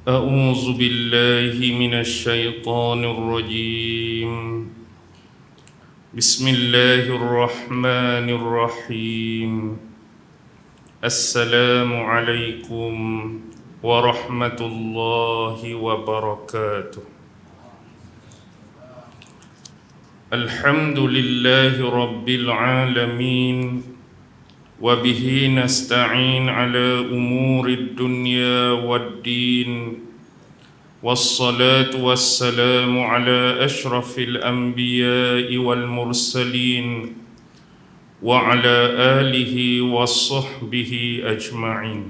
أعوذ بالله من الشيطان الرجيم بسم الله الرحمن الرحيم السلام عليكم ورحمة الله وبركاته الحمد لله رب العالمين وبه نستعين على أمور الدنيا والدين والصلاة والسلام على أشرف الأنبياء والمرسلين وعلى آله وصحبه أجمعين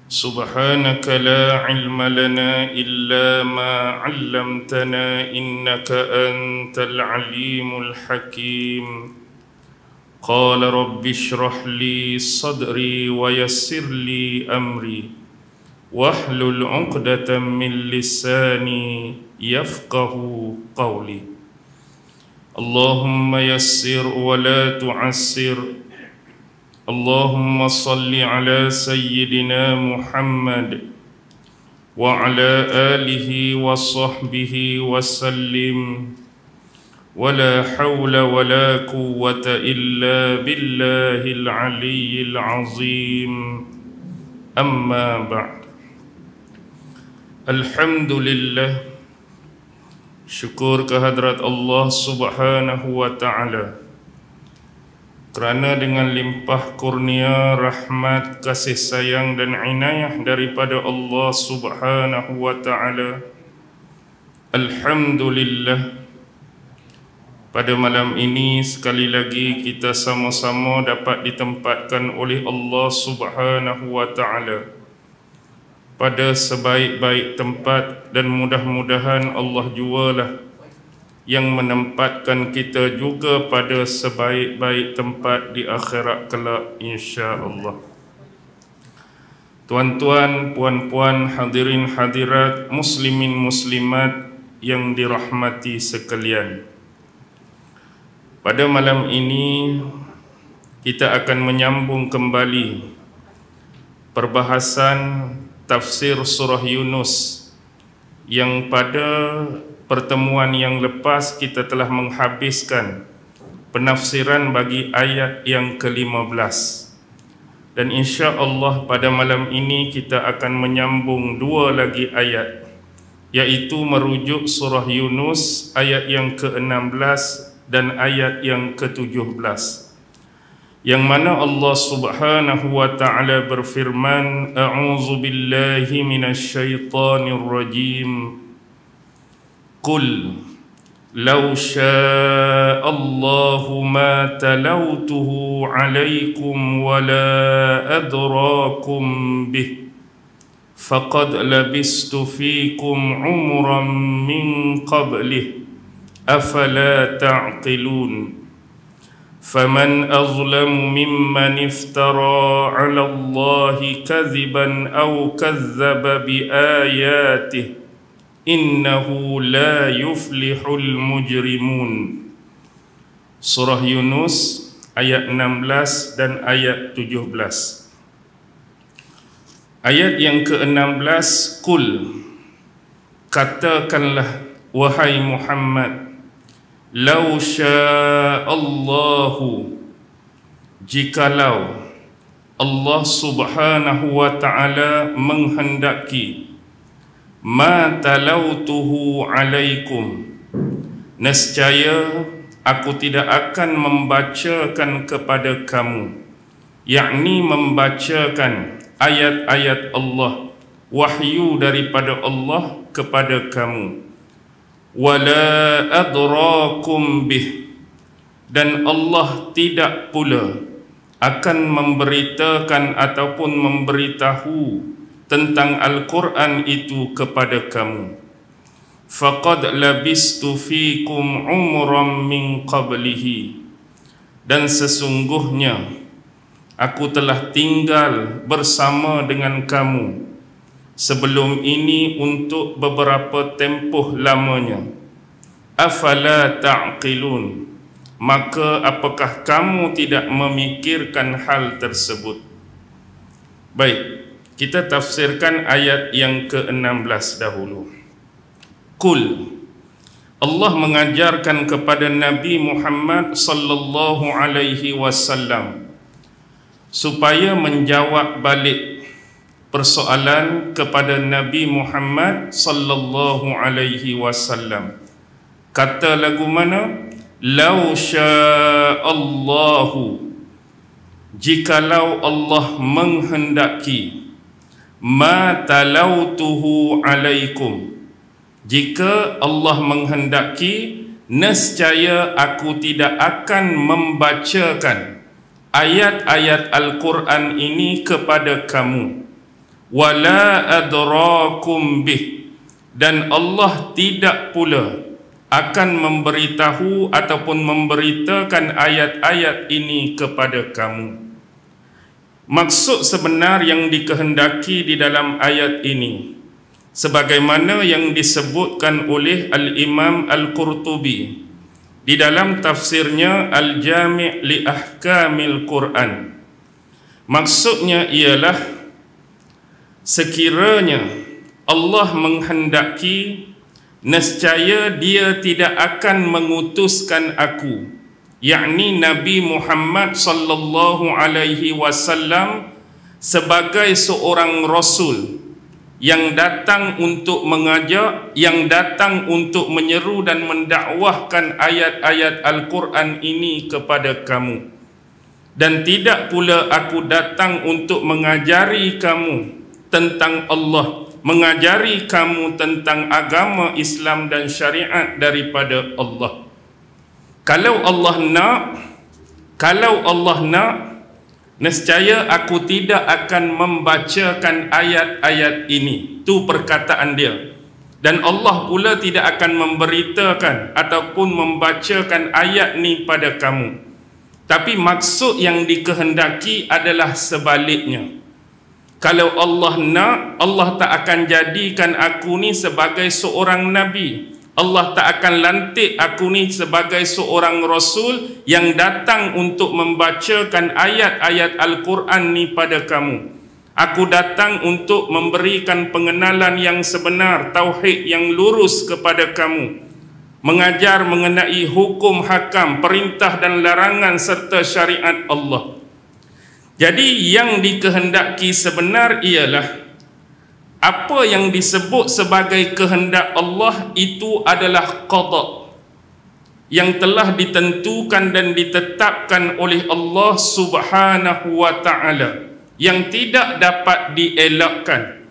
سبحانك لا علم لنا إلا ما علمتنا إنك أنت العليم الحكيم قال رب اشرح لي صدري ويسر لي أمري واحلل عقدة من لساني يفقه قولي اللهم يسر ولا تعسر اللهم صل على سيدنا محمد وعلى آله وصحبه وسلم ولا حول ولا قوة إلا بالله العلي العظيم أما بعد Alhamdulillah, syukur kehadrat Allah subhanahu wa ta'ala kerana dengan limpah kurnia, rahmat, kasih sayang dan inayah daripada Allah subhanahu wa ta'ala, Alhamdulillah, pada malam ini sekali lagi kita sama-sama dapat ditempatkan oleh Allah subhanahu wa ta'ala pada sebaik-baik tempat, dan mudah-mudahan Allah jualah yang menempatkan kita juga pada sebaik-baik tempat di akhirat kelak insya-Allah. Tuan-tuan, puan-puan, hadirin hadirat, muslimin muslimat yang dirahmati sekalian, pada malam ini kita akan menyambung kembali perbahasan tafsir surah Yunus yang pada pertemuan yang lepas kita telah menghabiskan penafsiran bagi ayat yang ke-15, dan insya-Allah pada malam ini kita akan menyambung dua lagi ayat, yaitu merujuk surah Yunus ayat yang ke-16 dan ayat yang ke-17, yang mana Allah subhanahu wa ta'ala berfirman, A'udzu billahi minasyaitonir rajim, Qul law syaa Allahu ma talawtuhu alaikum wa la adrakum bih faqad labistu fikum umran min qablih afala ta'qilun فمن أظلم ممن افترى على الله كذبا أو كذب بآياته إنه لا يفلح المجرمون. Surah Yunus ayat 16 dan ayat 17. Ayat yang ke-16, Qul, katakanlah wahai Muhammad, Lau sya'allahu, jikalau Allah subhanahu wa ta'ala menghendaki, ma talautuhu alaikum, nescaya aku tidak akan membacakan kepada kamu, yakni membacakan ayat-ayat Allah, wahyu daripada Allah kepada kamu, wala adrakum bih, dan Allah tidak pula akan memberitakan ataupun memberitahu tentang Al-Quran itu kepada kamu. Faqad labistu fikum umran min qablihi, dan sesungguhnya aku telah tinggal bersama dengan kamu sebelum ini untuk beberapa tempoh lamanya. Afala ta'qilun, maka apakah kamu tidak memikirkan hal tersebut? Baik, Kita tafsirkan ayat yang ke-16 dahulu. Qul, Allah mengajarkan kepada Nabi Muhammad sallallahu alaihi wasallam supaya menjawab balik persoalan kepada Nabi Muhammad sallallahu alaihi wasallam. Kata lagu mana? Lau sya'allahu, jikalau Allah menghendaki, ma talautuhu alaikum, jika Allah menghendaki, nescaya aku tidak akan membacakan ayat-ayat Al-Quran ini kepada kamu. Wala adrakum bih, dan Allah tidak pula akan memberitahu ataupun memberitakan ayat-ayat ini kepada kamu. Maksud sebenar yang dikehendaki di dalam ayat ini, sebagaimana yang disebutkan oleh Al-Imam Al-Qurtubi di dalam tafsirnya Al-Jami' li Ahkamil Quran, maksudnya ialah sekiranya Allah menghendaki, nescaya Dia tidak akan mengutuskan aku, yakni Nabi Muhammad sallallahu alaihi wasallam, sebagai seorang rasul yang datang untuk mengajak, yang datang untuk menyeru dan mendakwahkan ayat-ayat Al-Quran ini kepada kamu. Dan tidak pula aku datang untuk mengajari kamu tentang Allah, mengajari kamu tentang agama Islam dan syariat daripada Allah. Kalau Allah nak, nescaya aku tidak akan membacakan ayat-ayat ini. Itu perkataan dia. Dan Allah pula tidak akan memberitakan ataupun membacakan ayat ni pada kamu. Tapi maksud yang dikehendaki adalah sebaliknya. Kalau Allah nak, Allah tak akan jadikan aku ni sebagai seorang Nabi. Allah tak akan lantik aku ni sebagai seorang Rasul yang datang untuk membacakan ayat-ayat Al-Quran ni pada kamu. Aku datang untuk memberikan pengenalan yang sebenar, tauhid yang lurus kepada kamu, mengajar mengenai hukum hakam, perintah dan larangan serta syariat Allah. Jadi yang dikehendaki sebenar ialah apa yang disebut sebagai kehendak Allah itu adalah qada yang telah ditentukan dan ditetapkan oleh Allah Subhanahu wa ta'ala, yang tidak dapat dielakkan.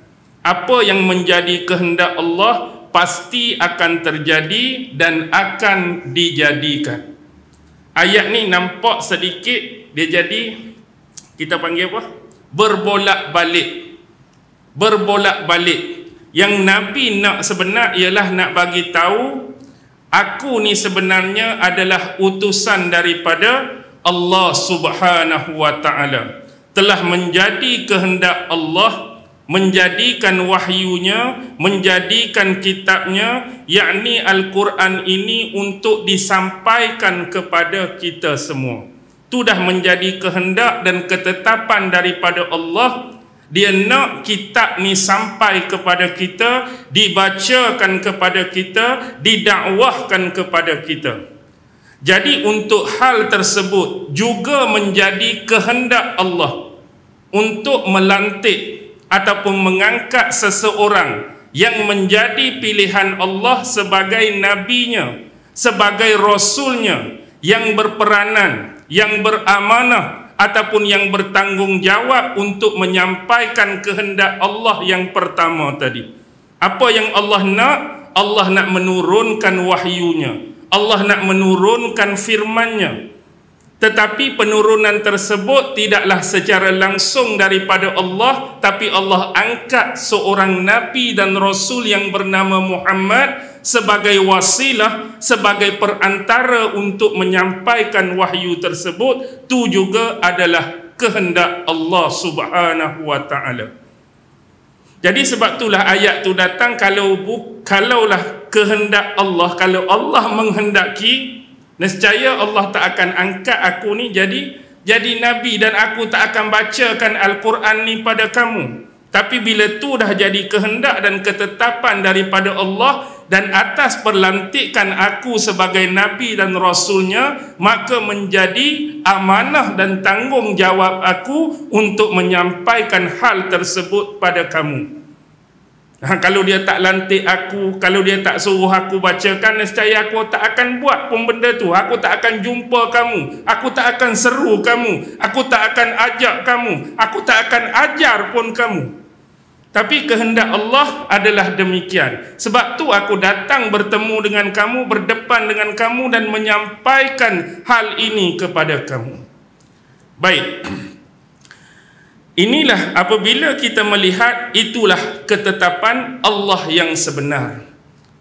Apa yang menjadi kehendak Allah pasti akan terjadi dan akan dijadikan. Ayat ni nampak sedikit dia jadi, kita panggil apa? Berbolak-balik. Yang Nabi nak sebenar ialah nak bagi tahu, aku ni sebenarnya adalah utusan daripada Allah Subhanahu wa ta'ala. Telah menjadi kehendak Allah menjadikan wahyunya, menjadikan kitabnya, yakni Al-Quran ini untuk disampaikan kepada kita semua. Itu dah menjadi kehendak dan ketetapan daripada Allah. Dia nak kitab ni sampai kepada kita, dibacakan kepada kita, didakwahkan kepada kita. Jadi untuk hal tersebut juga menjadi kehendak Allah untuk melantik ataupun mengangkat seseorang yang menjadi pilihan Allah sebagai nabinya, sebagai rasulnya, yang berperanan, yang beramanah ataupun yang bertanggungjawab untuk menyampaikan kehendak Allah yang pertama tadi. Apa yang Allah nak? Allah nak menurunkan wahyunya, Allah nak menurunkan firman-Nya. Tetapi penurunan tersebut tidaklah secara langsung daripada Allah, tapi Allah angkat seorang Nabi dan Rasul yang bernama Muhammad sebagai wasilah, sebagai perantara untuk menyampaikan wahyu tersebut. Itu juga adalah kehendak Allah Subhanahu wa ta'ala. Jadi sebab itulah ayat tu datang, kalaulah kehendak Allah, kalau Allah menghendaki, nescaya Allah tak akan angkat aku ni jadi Nabi dan aku tak akan bacakan Al-Quran ni pada kamu. Tapi bila tu dah jadi kehendak dan ketetapan daripada Allah dan atas perlantikan aku sebagai Nabi dan Rasulnya, maka menjadi amanah dan tanggungjawab aku untuk menyampaikan hal tersebut pada kamu. Kalau dia tak lantik aku, kalau dia tak suruh aku bacakan, nescaya aku tak akan buat pun benda tu. Aku tak akan jumpa kamu, aku tak akan seru kamu, aku tak akan ajak kamu, aku tak akan ajar pun kamu. Tapi kehendak Allah adalah demikian. Sebab tu aku datang bertemu dengan kamu, berdepan dengan kamu dan menyampaikan hal ini kepada kamu. Baik. Inilah apabila kita melihat, itulah ketetapan Allah yang sebenar.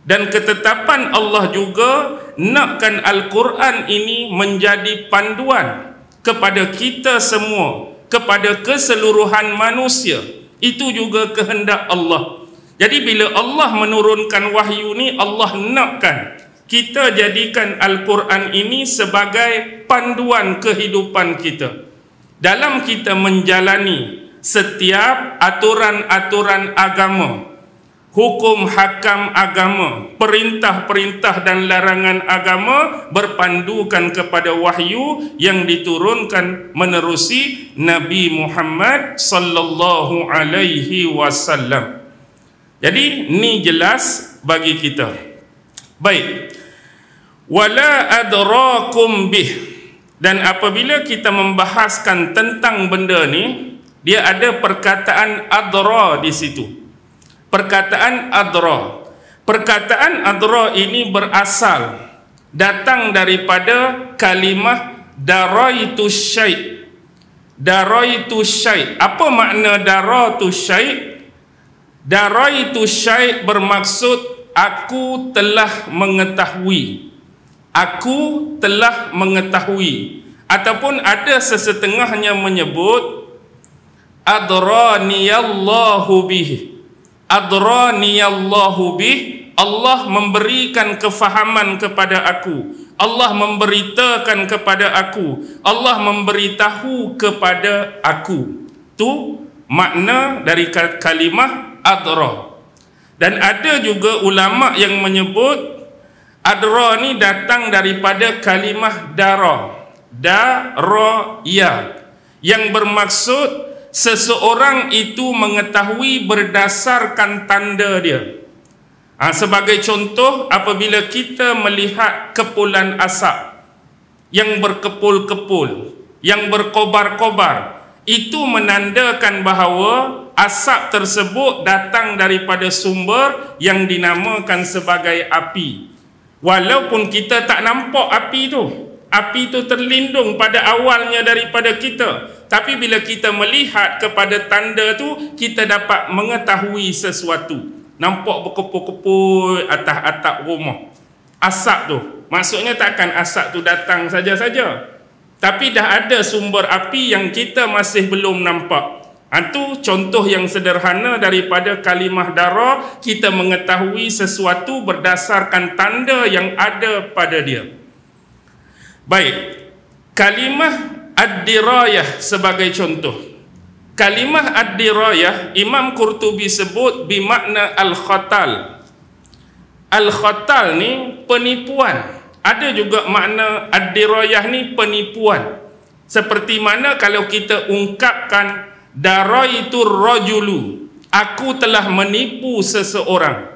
Dan ketetapan Allah juga nakkan Al-Quran ini menjadi panduan kepada kita semua, kepada keseluruhan manusia. Itu juga kehendak Allah. Jadi bila Allah menurunkan wahyu ni, Allah nakkan kita jadikan Al-Quran ini sebagai panduan kehidupan kita dalam kita menjalani setiap aturan-aturan agama, hukum hakam agama, perintah-perintah dan larangan agama berpandukan kepada wahyu yang diturunkan menerusi Nabi Muhammad sallallahu alaihi wasallam. Jadi ni jelas bagi kita. Baik. Wala adrakum bih. Dan apabila kita membahaskan tentang benda ni, dia ada perkataan adra di situ. Perkataan adra. Perkataan adra ini berasal, datang daripada kalimah daraitu syai'. Daraitu syai'. Apa makna daraitu syai'? Daraitu syai' bermaksud aku telah mengetahui. Aku telah mengetahui. Ataupun ada sesetengahnya menyebut adraniyallahu bih. Adraniyallahu bih, Allah memberikan kefahaman kepada aku, Allah memberitakan kepada aku, Allah memberitahu kepada aku. Tu makna dari kalimah adra. Dan ada juga ulama yang menyebut adra ni datang daripada kalimah dara, daraya, yang bermaksud seseorang itu mengetahui berdasarkan tanda dia. Sebagai contoh, apabila kita melihat kepulan asap yang berkepul-kepul, yang berkobar-kobar, itu menandakan bahawa asap tersebut datang daripada sumber yang dinamakan sebagai api. Walaupun kita tak nampak api tu terlindung pada awalnya daripada kita, tapi bila kita melihat kepada tanda tu, kita dapat mengetahui sesuatu. Nampak berkepul-kepul atas atap rumah, asap tu, maksudnya takkan asap tu datang saja-saja, tapi dah ada sumber api yang kita masih belum nampak. Itu contoh yang sederhana daripada kalimah dara. Kita mengetahui sesuatu berdasarkan tanda yang ada pada dia. Baik, kalimah ad-dirayah sebagai contoh. Kalimah ad-dirayah, Imam Qurtubi sebut bimakna al-khatal. Al-khatal ni penipuan. Ada juga makna ad-dirayah ni penipuan. Seperti mana kalau kita ungkapkan daraitu rajulu, aku telah menipu seseorang.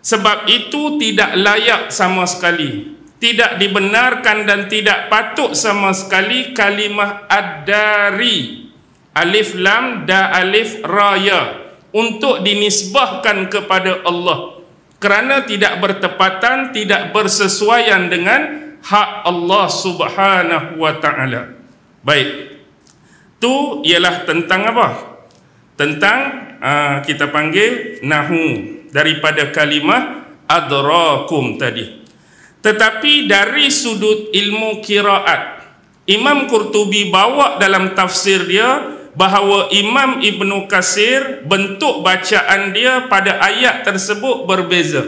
Sebab itu tidak layak sama sekali, tidak dibenarkan dan tidak patut sama sekali kalimah ad-dari, alif lam da alif raya, untuk dinisbahkan kepada Allah, kerana tidak bertepatan, tidak bersesuaian dengan hak Allah Subhanahu wa taala. Baik, itu ialah tentang apa? Tentang kita panggil nahu daripada kalimah adrakum tadi. Tetapi dari sudut ilmu qiraat, Imam Qurtubi bawa dalam tafsir dia bahawa Imam Ibnu Katsir bentuk bacaan dia pada ayat tersebut berbeza.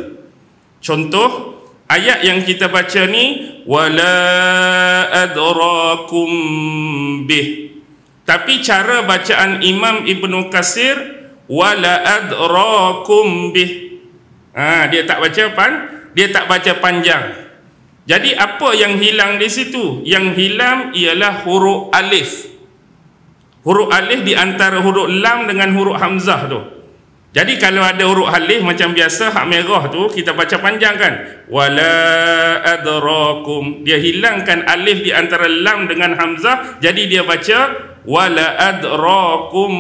Contoh ayat yang kita baca ni, wala adrakum bih. Tapi cara bacaan Imam Ibnu Katsir, wala adrakum bih. Dia tak baca panjang. Jadi apa yang hilang di situ? Yang hilang ialah huruf alif. Huruf alif di antara huruf lam dengan huruf hamzah tu. Jadi kalau ada huruf alif macam biasa hak merah tu kita baca panjang kan, wala adrakum, dia hilangkan alif di antara lam dengan hamzah, jadi dia baca wala adrakum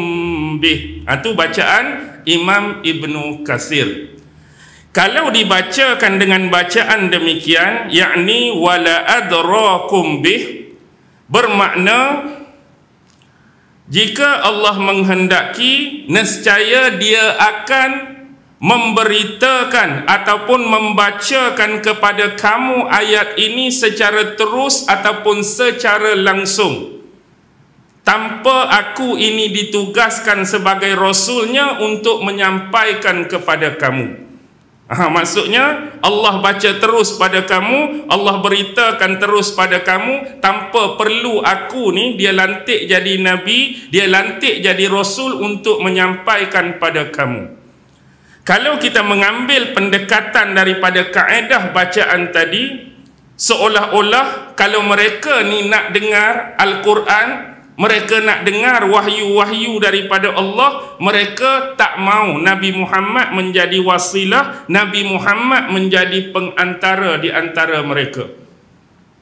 bih. Itu bacaan Imam Ibnu Katsir. Kalau dibacakan dengan bacaan demikian, yakni wala adrakum bih, bermakna jika Allah menghendaki, nescaya dia akan memberitakan ataupun membacakan kepada kamu ayat ini secara terus ataupun secara langsung, tanpa aku ini ditugaskan sebagai rasulnya untuk menyampaikan kepada kamu. Maksudnya Allah baca terus pada kamu, Allah beritakan terus pada kamu, tanpa perlu aku ni dia lantik jadi nabi, dia lantik jadi rasul untuk menyampaikan pada kamu. Kalau kita mengambil pendekatan daripada kaedah bacaan tadi, seolah-olah kalau mereka ni nak dengar Al-Quran, mereka nak dengar wahyu-wahyu daripada Allah, mereka tak mau Nabi Muhammad menjadi wasilah, Nabi Muhammad menjadi pengantara di antara mereka.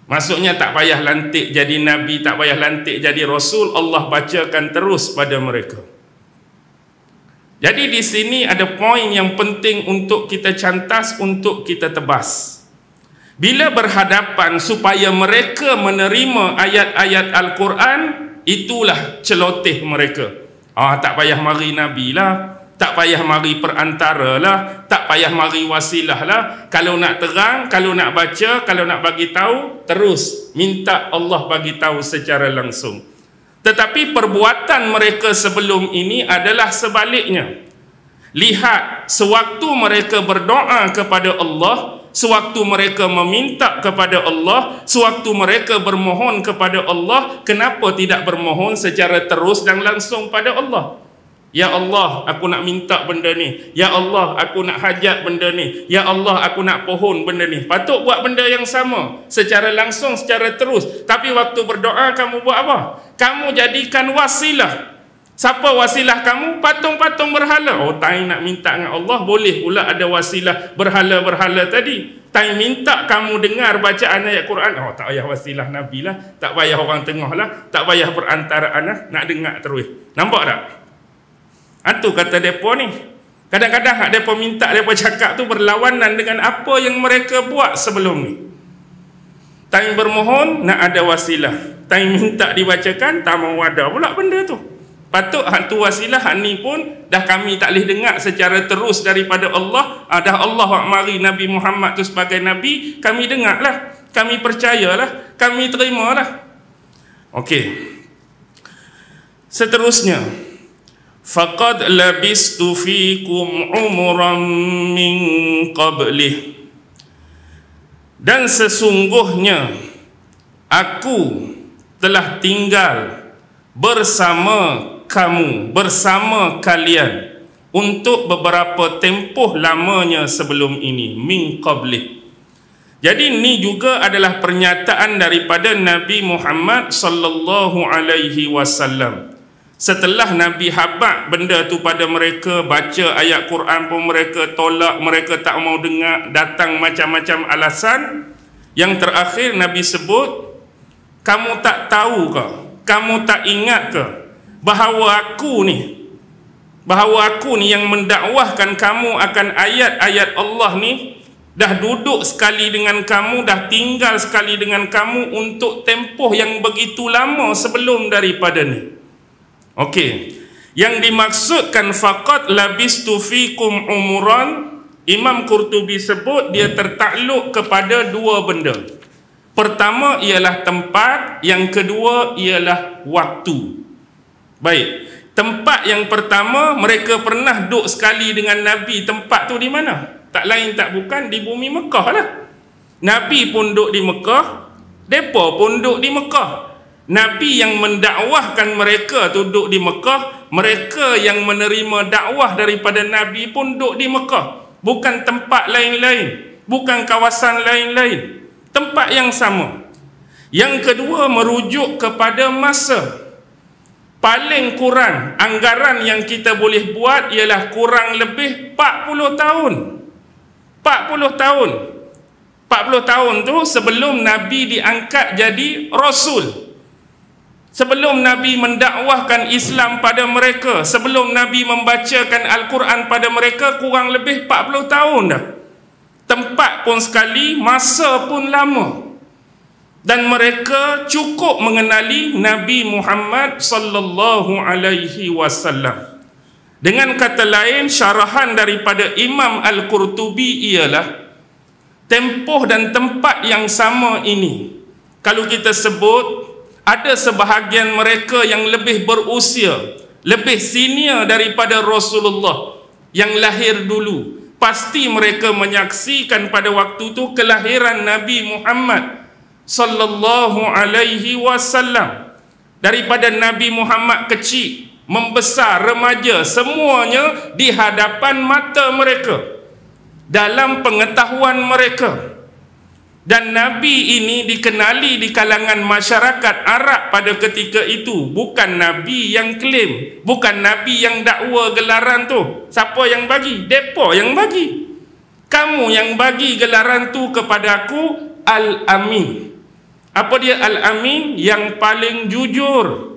Maksudnya tak payah lantik jadi Nabi, tak payah lantik jadi Rasul, Allah bacakan terus pada mereka. Jadi di sini ada poin yang penting untuk kita cantas, untuk kita tebas. Bila berhadapan supaya mereka menerima ayat-ayat Al-Quran, itulah celoteh mereka. Tak payah mari Nabi lah, tak payah mari perantara lah, tak payah mari wasilah lah. Kalau nak terang, kalau nak baca, kalau nak bagi tahu, terus minta Allah bagi tahu secara langsung. Tetapi perbuatan mereka sebelum ini adalah sebaliknya. Lihat, sewaktu mereka berdoa kepada Allah, sewaktu mereka meminta kepada Allah, sewaktu mereka bermohon kepada Allah, kenapa tidak bermohon secara terus dan langsung pada Allah? Ya Allah, aku nak minta benda ni. Ya Allah, aku nak hajat benda ni. Ya Allah, aku nak pohon benda ni. Patut buat benda yang sama, secara langsung, secara terus. Tapi waktu berdoa kamu buat apa? Kamu jadikan wasilah. Siapa wasilah kamu? Patung-patung berhala. Tai nak minta dengan Allah, boleh pula ada wasilah berhala-berhala tadi. Tai minta kamu dengar bacaan ayat Quran, tak payah wasilah Nabi lah, tak payah orang tengah lah, tak payah perantaraan lah, nak dengar terus. Nampak tak? Itu kata mereka ni. Kadang-kadang hak mereka minta, mereka cakap tu berlawanan dengan apa yang mereka buat sebelum ni. Tai bermohon, nak ada wasilah. Tai minta dibacakan, tak mau ada pula benda tu. Patut hak tu wasilah, hak ni pun dah kami tak boleh dengar secara terus daripada Allah. Dah Allah hak mari Nabi Muhammad tu sebagai Nabi, kami dengar lah, kami percayalah, kami terimalah. Okey. Seterusnya, faqad labistu fikum umran min qablih, dan sesungguhnya aku telah tinggal bersama kamu, bersama kalian untuk beberapa tempoh lamanya sebelum ini, min qablih. Jadi ini juga adalah pernyataan daripada Nabi Muhammad sallallahu alaihi wasallam. Setelah Nabi habaq benda tu pada mereka, baca ayat Quran pun mereka tolak, mereka tak mau dengar, datang macam-macam alasan. Yang terakhir Nabi sebut, kamu tak tahu ke? Kamu tak ingat ke bahawa aku ni yang mendakwahkan kamu akan ayat-ayat Allah ni, dah duduk sekali dengan kamu, dah tinggal sekali dengan kamu untuk tempoh yang begitu lama sebelum daripada ni. Okey, yang dimaksudkan faqad labistu fikum umuran, Imam Qurtubi sebut dia tertakluk kepada dua benda. Pertama ialah tempat, yang kedua ialah waktu. Baik, tempat yang pertama, mereka pernah duduk sekali dengan Nabi. Tempat tu di mana? Tak lain tak bukan di bumi Mekah lah. Nabi pun duduk di Mekah, mereka pun duduk di Mekah. Nabi yang mendakwahkan mereka tu duduk di Mekah, mereka yang menerima dakwah daripada Nabi pun duduk di Mekah. Bukan tempat lain-lain, bukan kawasan lain-lain, tempat yang sama. Yang kedua, merujuk kepada masa. Paling kurang anggaran yang kita boleh buat ialah kurang lebih 40 tahun. 40 tahun. 40 tahun tu sebelum Nabi diangkat jadi Rasul. Sebelum Nabi mendakwahkan Islam pada mereka, sebelum Nabi membacakan Al-Quran pada mereka, kurang lebih 40 tahun dah. Tempat pun sekali, masa pun lama. Dan mereka cukup mengenali Nabi Muhammad sallallahu alaihi wasallam. Dengan kata lain, syarahan daripada Imam Al-Qurtubi ialah tempoh dan tempat yang sama ini. Kalau kita sebut, ada sebahagian mereka yang lebih berusia, lebih senior daripada Rasulullah yang lahir dulu. Pasti mereka menyaksikan pada waktu itu kelahiran Nabi Muhammad sallallahu alaihi wasallam. Daripada Nabi Muhammad kecil, membesar, remaja, semuanya di hadapan mata mereka, dalam pengetahuan mereka. Dan Nabi ini dikenali di kalangan masyarakat Arab pada ketika itu. Bukan Nabi yang klaim, bukan Nabi yang dakwa gelaran tu. Siapa yang bagi? Depa yang bagi. Kamu yang bagi gelaran tu kepada aku, Al-Amin. Apa dia Al-Amin? Yang paling jujur,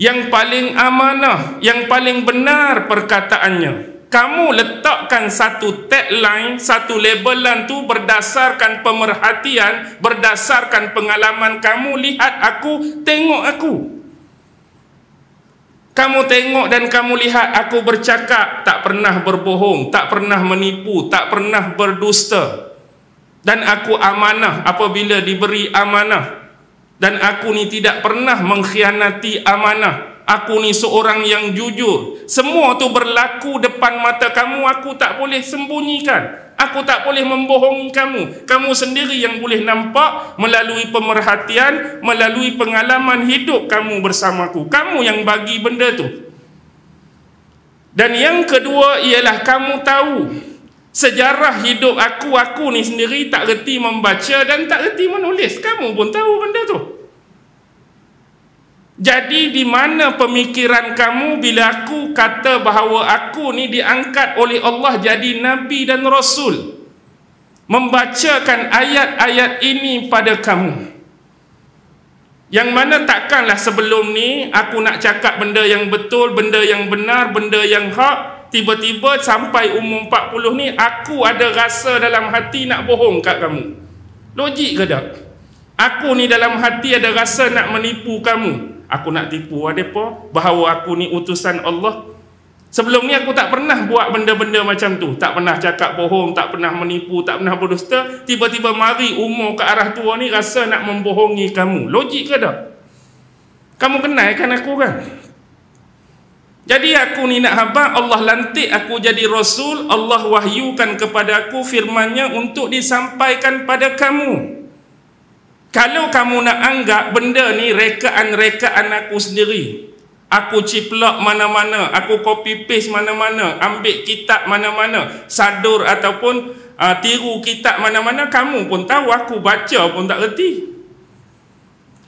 yang paling amanah, yang paling benar perkataannya. Kamu letakkan satu tagline, satu labelan tu berdasarkan pemerhatian, berdasarkan pengalaman kamu. Lihat aku, tengok aku. Kamu tengok dan kamu lihat aku bercakap, tak pernah berbohong, tak pernah menipu, tak pernah berdusta. Dan aku amanah apabila diberi amanah. Dan aku ni tidak pernah mengkhianati amanah. Aku ni seorang yang jujur. Semua tu berlaku depan mata kamu. Aku tak boleh sembunyikan. Aku tak boleh membohongi kamu. Kamu sendiri yang boleh nampak melalui pemerhatian, melalui pengalaman hidup kamu bersamaku. Kamu yang bagi benda tu. Dan yang kedua ialah kamu tahu sejarah hidup aku ni sendiri tak reti membaca dan tak reti menulis. Kamu pun tahu benda tu. Jadi di mana pemikiran kamu bila aku kata bahawa aku ni diangkat oleh Allah jadi Nabi dan Rasul, membacakan ayat-ayat ini pada kamu? Yang mana takkanlah sebelum ni aku nak cakap benda yang betul, benda yang benar, benda yang hak, tiba-tiba sampai umur 40 ni aku ada rasa dalam hati nak bohong kat kamu. Logik ke tak? Aku ni dalam hati ada rasa nak menipu kamu. Aku nak tipu adepa bahawa aku ni utusan Allah. Sebelum ni aku tak pernah buat benda-benda macam tu. Tak pernah cakap bohong, tak pernah menipu, tak pernah berdusta. Tiba-tiba mari umur ke arah tua ni rasa nak membohongi kamu. Logik ke tak? Kamu kenal kan aku kan? Jadi aku ni nak habaq Allah lantik aku jadi Rasul. Allah wahyukan kepada aku firman-Nya untuk disampaikan pada kamu. Kalau kamu nak anggap benda ni rekaan-rekaan aku sendiri, aku ciplak mana-mana, aku copy paste mana-mana, ambil kitab mana-mana, sadur ataupun tiru kitab mana-mana, kamu pun tahu aku baca pun tak reti.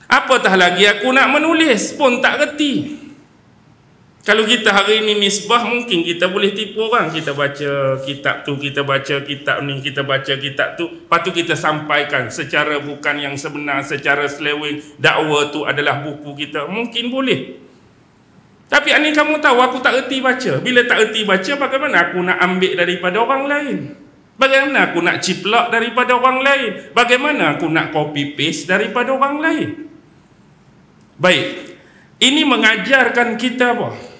Apatah lagi aku nak menulis pun tak reti. Kalau kita hari ini misbah, mungkin kita boleh tipu orang. Kita baca kitab tu, kita baca kitab ni, kita baca kitab tu. Lepas tu kita sampaikan secara bukan yang sebenar, secara seleweng. Dakwa tu adalah buku kita. Mungkin boleh. Tapi ini kamu tahu aku tak erti baca. Bila tak erti baca, bagaimana aku nak ambil daripada orang lain? Bagaimana aku nak ciplak daripada orang lain? Bagaimana aku nak copy paste daripada orang lain? Baik. Ini mengajarkan kita apa?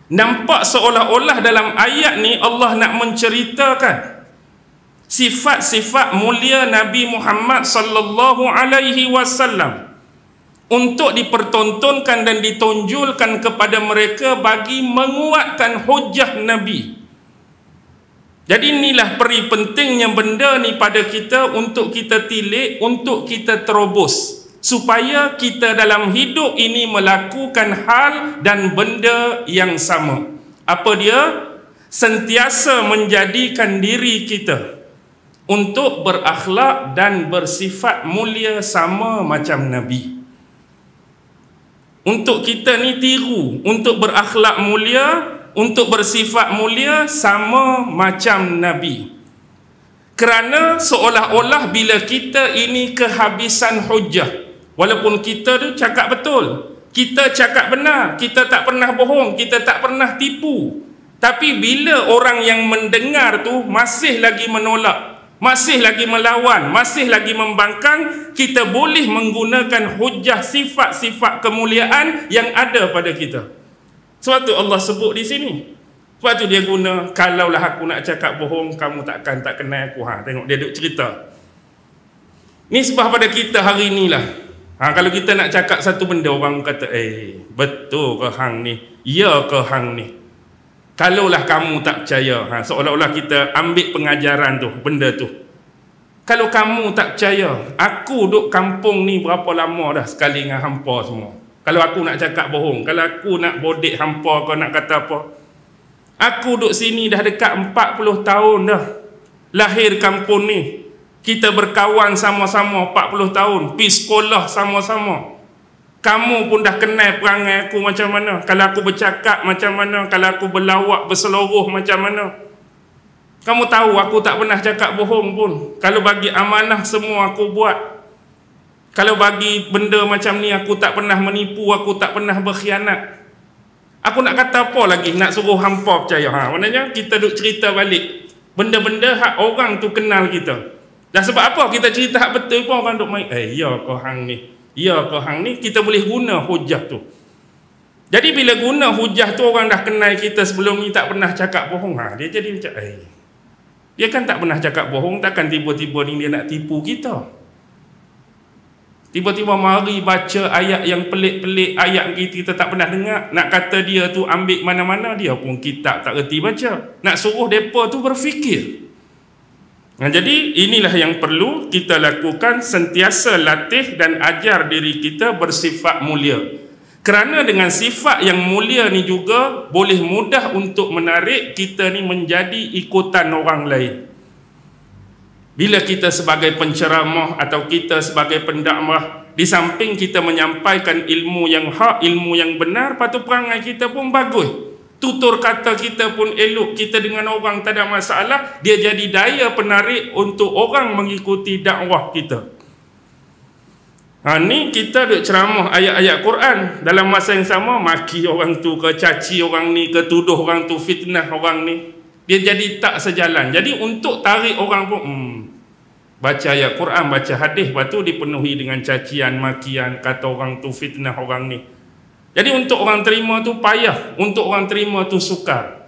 Nampak seolah-olah dalam ayat ni Allah nak menceritakan sifat-sifat mulia Nabi Muhammad sallallahu alaihi wasallam untuk dipertontonkan dan ditonjolkan kepada mereka bagi menguatkan hujah Nabi. Jadi inilah pentingnya benda ni pada kita untuk kita tilik, untuk kita terobos. supaya kita dalam hidup ini melakukan hal dan benda yang sama. Apa dia? Sentiasa menjadikan diri kita untuk berakhlak dan bersifat mulia sama macam Nabi. Untuk kita ni tiru, untuk berakhlak mulia, untuk bersifat mulia sama macam Nabi. Kerana seolah-olah bila kita ini kehabisan hujah, walaupun kita tu cakap betul, kita cakap benar, kita tak pernah bohong, kita tak pernah tipu, tapi bila orang yang mendengar tu masih lagi menolak, masih lagi melawan, masih lagi membangkang, kita boleh menggunakan hujah sifat-sifat kemuliaan yang ada pada kita. Sebab tu Allah sebut di sini. Sebab tu dia guna, kalaulah aku nak cakap bohong, kamu tak kenal aku. Tengok dia duk cerita. Ni sebab pada kita hari ni lah. Kalau kita nak cakap satu benda, orang kata, betul ke hang ni? Ya ke hang ni? Kalaulah kamu tak percaya, seolah-olah kita ambil pengajaran tu, benda tu. Kalau kamu tak percaya, aku duduk kampung ni berapa lama dah sekali dengan hampa semua. Kalau aku nak cakap bohong, kalau aku nak bodek hampa, kau nak kata apa? Aku duduk sini dah dekat 40 tahun dah. Lahir kampung ni. Kita berkawan sama-sama 40 tahun. Pergi sekolah sama-sama. Kamu pun dah kenal perangai aku macam mana. Kalau aku bercakap macam mana. Kalau aku berlawak, berseluruh macam mana. Kamu tahu aku tak pernah cakap bohong pun. Kalau bagi amanah semua aku buat. Kalau bagi benda macam ni aku tak pernah menipu, aku tak pernah berkhianat. Aku nak kata apa lagi? Nak suruh hampa percaya. Maknanya kita duk cerita balik benda-benda hak orang tu kenal kita. Dah sebab apa kita cerita hak betul pun orang duk main. Ya ke hang ni? Ya ke hang ni? Kita boleh guna hujah tu. Jadi bila guna hujah tu, orang dah kenal kita sebelum ni tak pernah cakap bohong. Dia jadi macam dia kan tak pernah cakap bohong, takkan tiba-tiba ni dia nak tipu kita. Tiba-tiba mari baca ayat yang pelik-pelik, ayat kita tak pernah dengar. Nak kata dia tu ambil mana-mana, dia pun kitab tak reti baca. Nak suruh mereka tu berfikir. Jadi inilah yang perlu kita lakukan, sentiasa latih dan ajar diri kita bersifat mulia. Kerana dengan sifat yang mulia ni juga boleh mudah untuk menarik kita ni menjadi ikutan orang lain. Bila kita sebagai penceramah atau kita sebagai pendakwah, di samping kita menyampaikan ilmu yang hak, ilmu yang benar, patut perangai kita pun bagus. Tutur kata kita pun elok, kita dengan orang tak ada masalah, dia jadi daya penarik untuk orang mengikuti dakwah kita. Ni kita duk ceramah ayat-ayat Quran, dalam masa yang sama maki orang tu ke, caci orang ni ke, tuduh orang tu, fitnah orang ni. Dia jadi tak sejalan. Jadi untuk tarik orang pun baca ayat Quran, baca hadis, lepas tu dipenuhi dengan cacian, makian, kata orang tu fitnah orang ni. Jadi untuk orang terima tu payah, untuk orang terima tu sukar.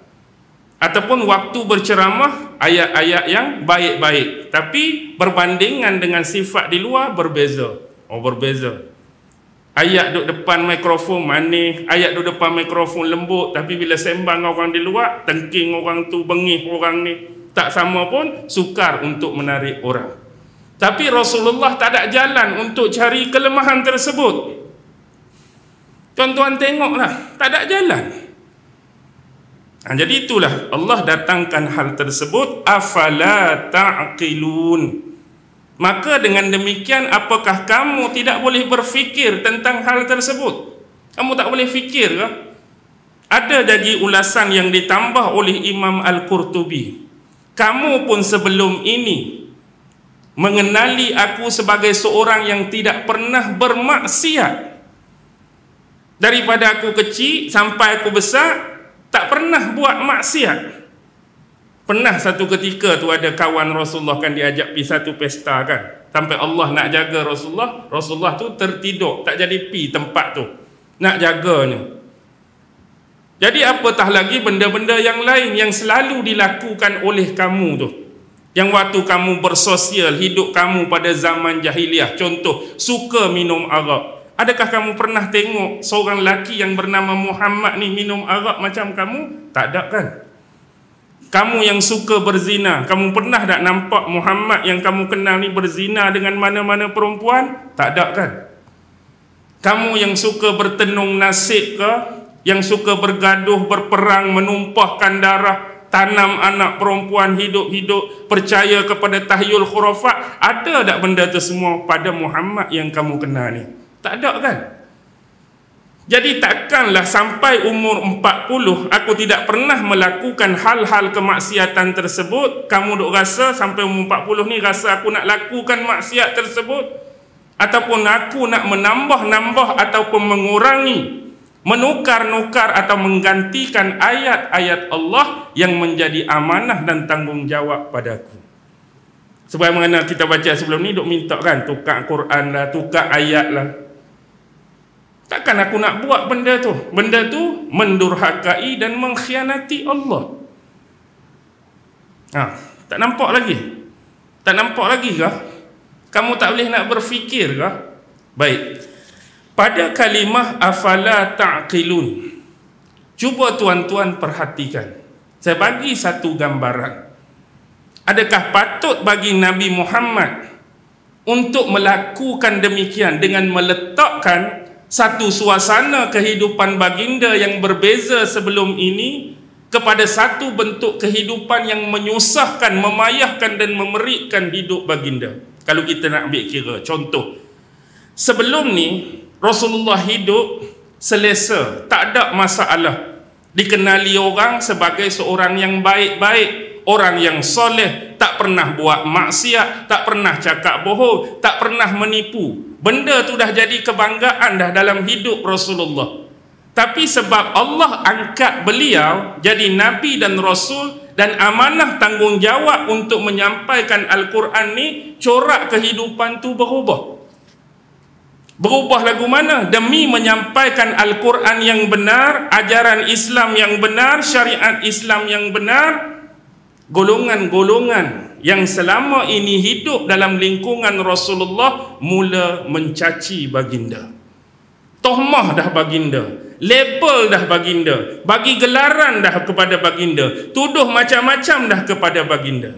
Ataupun waktu berceramah ayat-ayat yang baik-baik, tapi berbandingan dengan sifat di luar berbeza. Berbeza. Ayat duduk depan mikrofon manis, ayat duduk depan mikrofon lembut, tapi bila sembang orang di luar, tengking orang tu, bengih orang ni, tak sama pun, sukar untuk menarik orang. Tapi Rasulullah tak ada jalan untuk cari kelemahan tersebut. Tuan-tuan tengoklah, tak ada jalan. Jadi itulah Allah datangkan hal tersebut, afala ta'qilun. Maka dengan demikian, apakah kamu tidak boleh berfikir tentang hal tersebut? Kamu tak boleh fikir ke? Ada lagi ulasan yang ditambah oleh Imam Al-Qurtubi. Kamu pun sebelum ini mengenali aku sebagai seorang yang tidak pernah bermaksiat. Daripada aku kecil sampai aku besar, tak pernah buat maksiat. Pernah satu ketika tu ada kawan Rasulullah kan diajak pergi satu pesta kan. Sampai Allah nak jaga Rasulullah, Rasulullah tu tertidur, tak jadi pergi tempat tu. Nak jaganya. Jadi apatah lagi benda-benda yang lain yang selalu dilakukan oleh kamu tu. Yang waktu kamu bersosial, hidup kamu pada zaman jahiliah. Contoh, suka minum arak. Adakah kamu pernah tengok seorang lelaki yang bernama Muhammad ni minum arak macam kamu? Tak ada kan? Kamu yang suka berzina, kamu pernah tak nampak Muhammad yang kamu kenal ni berzina dengan mana-mana perempuan? Tak ada kan? Kamu yang suka bertenung nasib ke, yang suka bergaduh, berperang, menumpahkan darah, tanam anak perempuan hidup-hidup, percaya kepada tahyul khurafat, ada tak benda tu semua pada Muhammad yang kamu kenal ni? Tak ada kan? Jadi takkanlah sampai umur 40 aku tidak pernah melakukan hal-hal kemaksiatan tersebut. Kamu duk rasa sampai umur 40 ni rasa aku nak lakukan maksiat tersebut, ataupun aku nak menambah-nambah ataupun mengurangi, menukar-nukar atau menggantikan ayat-ayat Allah yang menjadi amanah dan tanggungjawab padaku. Sebagaimana kita baca sebelum ni duk minta kan, tukar Quran lah, tukar ayat lah. Takkan aku nak buat benda tu? Benda tu mendurhakai dan mengkhianati Allah. Tak nampak lagi? Tak nampak lagi kah? Kamu tak boleh nak berfikir kah? Baik. Pada kalimah afala ta'qilun, cuba tuan-tuan perhatikan. Saya bagi satu gambaran. Adakah patut bagi Nabi Muhammad untuk melakukan demikian dengan meletakkan satu suasana kehidupan baginda yang berbeza sebelum ini kepada satu bentuk kehidupan yang menyusahkan, memayahkan dan memerikkan hidup baginda? Kalau kita nak ambil kira contoh, sebelum ni Rasulullah hidup selesa, tak ada masalah, dikenali orang sebagai seorang yang baik-baik, orang yang soleh, tak pernah buat maksiat, tak pernah cakap bohong, tak pernah menipu. Benda tu dah jadi kebanggaan dah dalam hidup Rasulullah. Tapi sebab Allah angkat beliau jadi Nabi dan Rasul, dan amanah tanggungjawab untuk menyampaikan Al-Quran ni, corak kehidupan tu berubah. Berubah lagu mana? Demi menyampaikan Al-Quran yang benar, ajaran Islam yang benar, syariat Islam yang benar, golongan-golongan yang selama ini hidup dalam lingkungan Rasulullah mula mencaci baginda. Tohmah dah baginda, label dah baginda, bagi gelaran dah kepada baginda, tuduh macam-macam dah kepada baginda.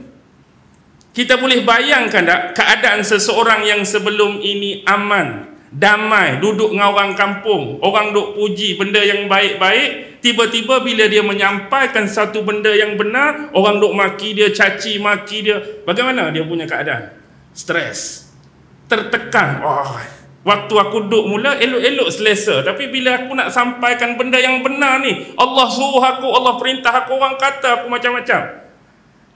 Kita boleh bayangkan tak keadaan seseorang yang sebelum ini aman, damai, duduk dengan orang kampung, orang duk puji benda yang baik-baik, tiba-tiba bila dia menyampaikan satu benda yang benar, orang duk maki dia, caci maki dia. Bagaimana dia punya keadaan? Stres, tertekan. Waktu aku duduk mula elok-elok selesa, tapi bila aku nak sampaikan benda yang benar ni, Allah suruh aku, Allah perintah aku, orang kata aku macam-macam.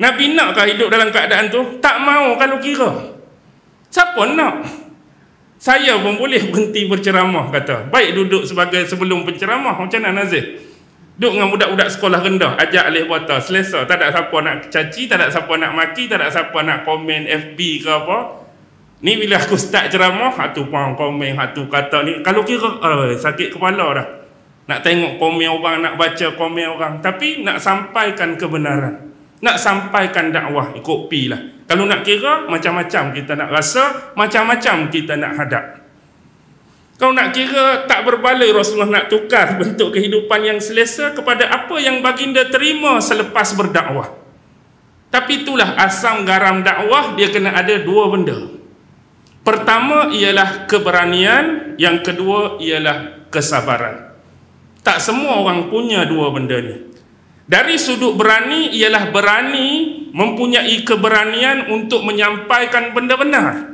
Nabi nakkah hidup dalam keadaan tu? Tak mau kalau kira. Siapa nak? Saya pun boleh berhenti berceramah, kata. Baik duduk sebagai sebelum penceramah, macam mana Nazir? Duduk dengan budak-budak sekolah rendah, ajak alih buata, selesa. Tak ada siapa nak caci, tak ada siapa nak maki, tak ada siapa nak komen FB ke apa. Ni bila aku start ceramah, hatu pang komen, hatu kata ni. Kalau kira, sakit kepala dah. Nak tengok komen orang, nak baca komen orang. Tapi nak sampaikan kebenaran, nak sampaikan dakwah, ikut pi lah. Kalau nak kira, macam-macam kita nak rasa, macam-macam kita nak hadap. Kalau nak kira, tak berbaloi Rasulullah nak tukar bentuk kehidupan yang selesa kepada apa yang baginda terima selepas berdakwah. Tapi itulah asam garam dakwah, dia kena ada dua benda. Pertama ialah keberanian, yang kedua ialah kesabaran. Tak semua orang punya dua benda ni. Dari sudut berani ialah berani, mempunyai keberanian untuk menyampaikan benda benar,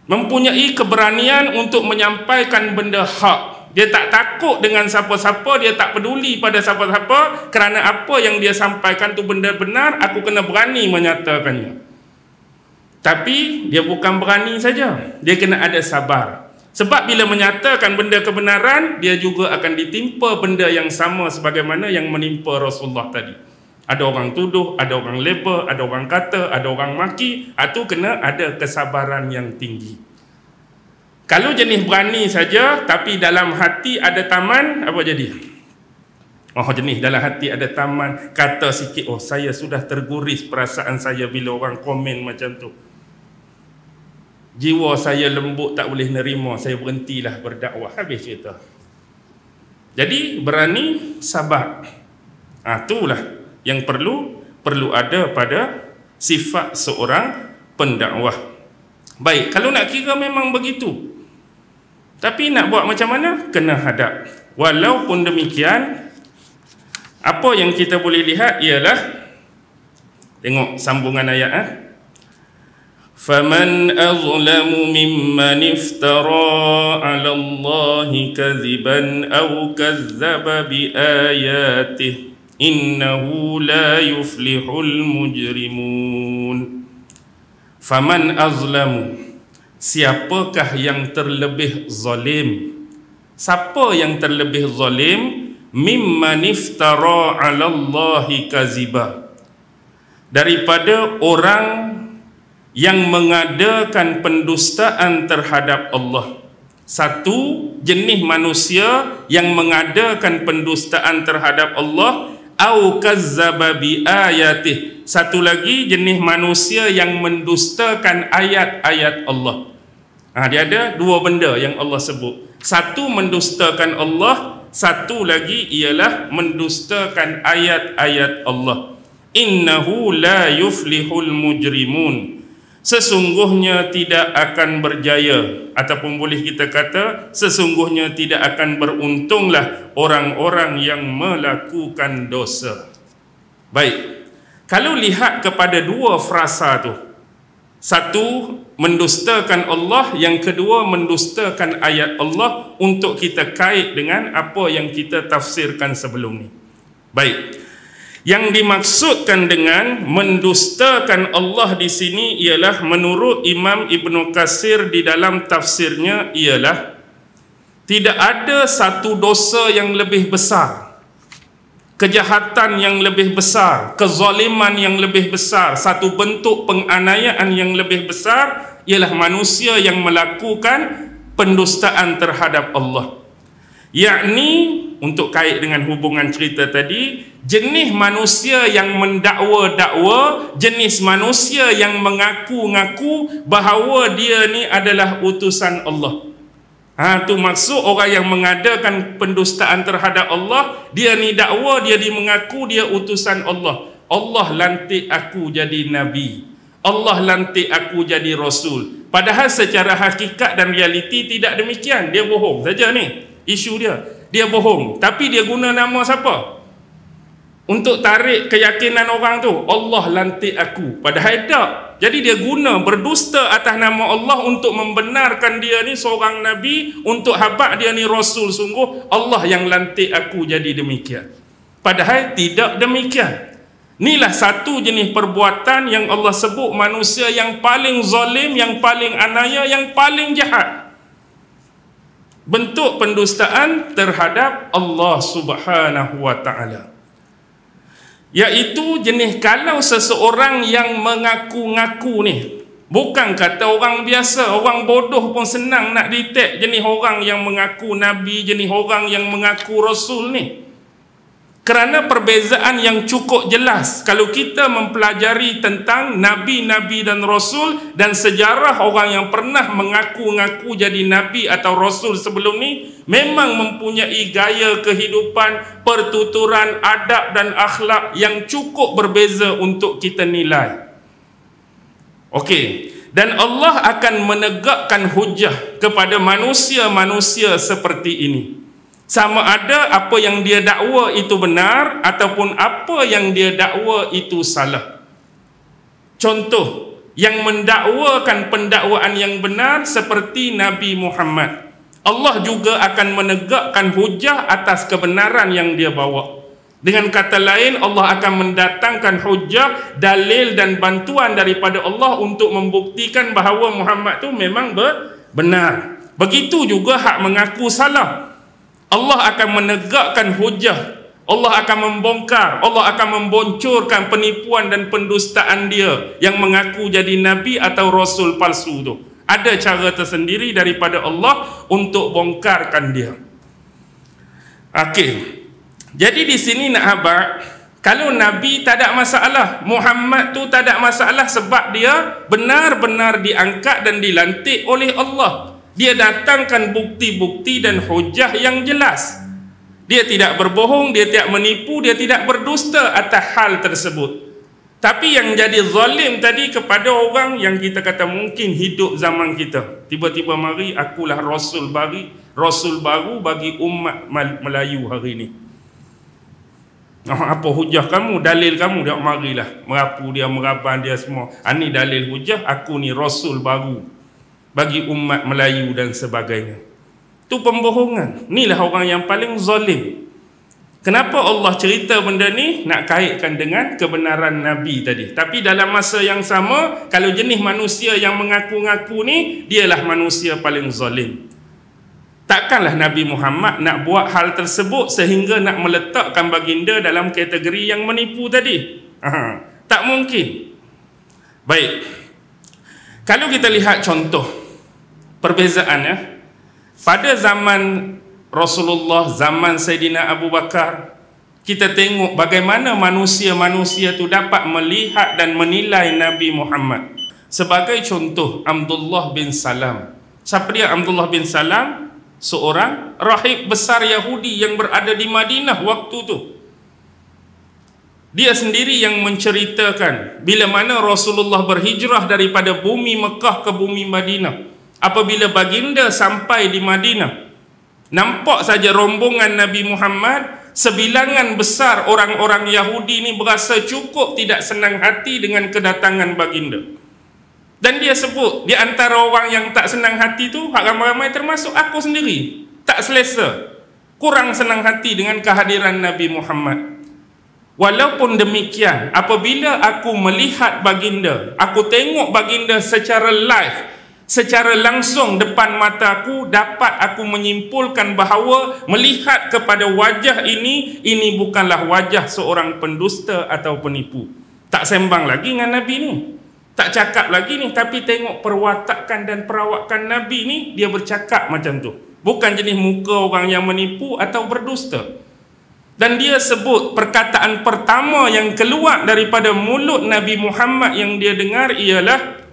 mempunyai keberanian untuk menyampaikan benda hak. Dia tak takut dengan siapa-siapa, dia tak peduli pada siapa-siapa, kerana apa yang dia sampaikan tu benda benar, aku kena berani menyatakannya. Tapi dia bukan berani saja, dia kena ada sabar. Sebab bila menyatakan benda kebenaran, dia juga akan ditimpa benda yang sama sebagaimana yang menimpa Rasulullah tadi. Ada orang tuduh, ada orang label, ada orang kata, ada orang maki. Itu kena ada kesabaran yang tinggi. Kalau jenis berani saja, tapi dalam hati ada taman, apa jadi? Jenis dalam hati ada taman, kata sikit, saya sudah terguris perasaan saya bila orang komen macam tu. Jiwa saya lembut, tak boleh nerima, saya berhentilah berdakwah. Habis cerita. Jadi berani, sabar. Itulah yang perlu ada pada sifat seorang pendakwah. Baik, kalau nak kira memang begitu. Tapi nak buat macam mana? Kena hadap. Walaupun demikian, apa yang kita boleh lihat ialah, tengok sambungan ayat. فَمَنْ أَظْلَمُ مِمَّنِ افْتَرَى عَلَى اللَّهِ كَذِبًا أَوْ كَذَّبَ بِآيَاتِهِ إِنَّهُ لَا يُفْلِحُ الْمُجْرِمُونَ. فَمَنْ أَظْلَمُ, siapakah yang terlebih zalim? Siapa yang terlebih zalim? Mimman iftara 'ala Allahi kaziba, daripada orang yang mengadakan pendustaan terhadap Allah. Satu jenis manusia yang mengadakan pendustaan terhadap Allah, au kazzaba bi ayatih. Satu lagi jenis manusia yang mendustakan ayat-ayat Allah. Dia ada dua benda yang Allah sebut. Satu mendustakan Allah, satu lagi ialah mendustakan ayat-ayat Allah. Innahu la yuflihul mujrimun. Sesungguhnya tidak akan berjaya, ataupun boleh kita kata sesungguhnya tidak akan beruntunglah orang-orang yang melakukan dosa. Baik, kalau lihat kepada dua frasa tu, satu mendustakan Allah, yang kedua mendustakan ayat Allah, untuk kita kait dengan apa yang kita tafsirkan sebelum ni. Baik, yang dimaksudkan dengan mendustakan Allah di sini ialah, menurut Imam Ibnu Katsir di dalam tafsirnya, ialah tidak ada satu dosa yang lebih besar, kejahatan yang lebih besar, kezaliman yang lebih besar, satu bentuk penganiayaan yang lebih besar, ialah manusia yang melakukan pendustaan terhadap Allah. Yakni, untuk kait dengan hubungan cerita tadi, jenis manusia yang mendakwa-dakwa, jenis manusia yang mengaku-ngaku bahawa dia ni adalah utusan Allah. Tu maksud orang yang mengadakan pendustaan terhadap Allah. Dia ni dakwa, dia ni mengaku dia utusan Allah. Allah lantik aku jadi nabi, Allah lantik aku jadi rasul. Padahal secara hakikat dan realiti tidak demikian. Dia bohong saja ni isu dia. Dia bohong, tapi dia guna nama siapa untuk tarik keyakinan orang tu? Allah lantik aku, padahal tak. Jadi dia guna berdusta atas nama Allah untuk membenarkan dia ni seorang nabi, untuk habaq dia ni rasul. Sungguh Allah yang lantik aku jadi demikian, padahal tidak demikian. Inilah satu jenis perbuatan yang Allah sebut manusia yang paling zalim, yang paling anaya, yang paling jahat. Bentuk pendustaan terhadap Allah Subhanahu wa ta'ala, iaitu jenis kalau seseorang yang mengaku-ngaku ni, bukan kata orang biasa, orang bodoh pun senang nak detect jenis orang yang mengaku nabi, jenis orang yang mengaku rasul ni. Kerana perbezaan yang cukup jelas kalau kita mempelajari tentang nabi-nabi dan rasul, dan sejarah orang yang pernah mengaku-ngaku jadi nabi atau rasul sebelum ni memang mempunyai gaya kehidupan, pertuturan, adab dan akhlak yang cukup berbeza untuk kita nilai. Okey, dan Allah akan menegakkan hujah kepada manusia-manusia seperti ini, sama ada apa yang dia dakwa itu benar ataupun apa yang dia dakwa itu salah. Contoh yang mendakwakan pendakwaan yang benar seperti Nabi Muhammad, Allah juga akan menegakkan hujah atas kebenaran yang dia bawa. Dengan kata lain, Allah akan mendatangkan hujah, dalil dan bantuan daripada Allah untuk membuktikan bahawa Muhammad tu memang benar. Begitu juga hak mengaku salah, Allah akan menegakkan hujah, Allah akan membongkar, Allah akan memboncurkan penipuan dan pendustaan dia yang mengaku jadi nabi atau rasul palsu tu. Ada cara tersendiri daripada Allah untuk bongkarkan dia. Okey, jadi di sini nak habaq, kalau nabi tak ada masalah, Muhammad tu tak ada masalah sebab dia benar-benar diangkat dan dilantik oleh Allah. Dia datangkan bukti-bukti dan hujah yang jelas. Dia tidak berbohong, dia tidak menipu, dia tidak berdusta atas hal tersebut. Tapi yang jadi zalim tadi kepada orang yang kita kata mungkin hidup zaman kita. Tiba-tiba mari akulah Rasul baru bagi umat Melayu hari ini. Apa hujah kamu? Dalil kamu? Dia marilah. Merapu dia, meraban dia semua. Ini dalil hujah, aku ni Rasul baru bagi umat Melayu dan sebagainya. Itu pembohongan. Inilah orang yang paling zalim. Kenapa Allah cerita benda ni? Nak kaitkan dengan kebenaran Nabi tadi. Tapi dalam masa yang sama, kalau jenis manusia yang mengaku-ngaku ni, dialah manusia paling zalim. Takkanlah Nabi Muhammad nak buat hal tersebut sehingga nak meletakkan baginda dalam kategori yang menipu tadi. Tak mungkin. Baik. Kalau kita lihat contoh perbezaan ya. Pada zaman Rasulullah, zaman Sayyidina Abu Bakar, kita tengok bagaimana manusia-manusia itu dapat melihat dan menilai Nabi Muhammad. Sebagai contoh, Abdullah bin Salam. Siapa dia Abdullah bin Salam? Seorang rahib besar Yahudi yang berada di Madinah waktu itu. Dia sendiri yang menceritakan bila mana Rasulullah berhijrah daripada bumi Mekah ke bumi Madinah. Apabila baginda sampai di Madinah, nampak saja rombongan Nabi Muhammad, sebilangan besar orang-orang Yahudi ni berasa cukup tidak senang hati dengan kedatangan baginda. Dan dia sebut, di antara orang yang tak senang hati tu, ramai-ramai termasuk aku sendiri, tak selesa, kurang senang hati dengan kehadiran Nabi Muhammad. Walaupun demikian, apabila aku melihat baginda, aku tengok baginda secara live, secara langsung depan mataku, dapat aku menyimpulkan bahawa melihat kepada wajah ini bukanlah wajah seorang pendusta atau penipu. Tak sembang lagi dengan Nabi ni, tak cakap lagi ni, tapi tengok perwatakan dan perawakan Nabi ni, dia bercakap macam tu. Bukan jenis muka orang yang menipu atau berdusta. Dan dia sebut perkataan pertama yang keluar daripada mulut Nabi Muhammad yang dia dengar ialah,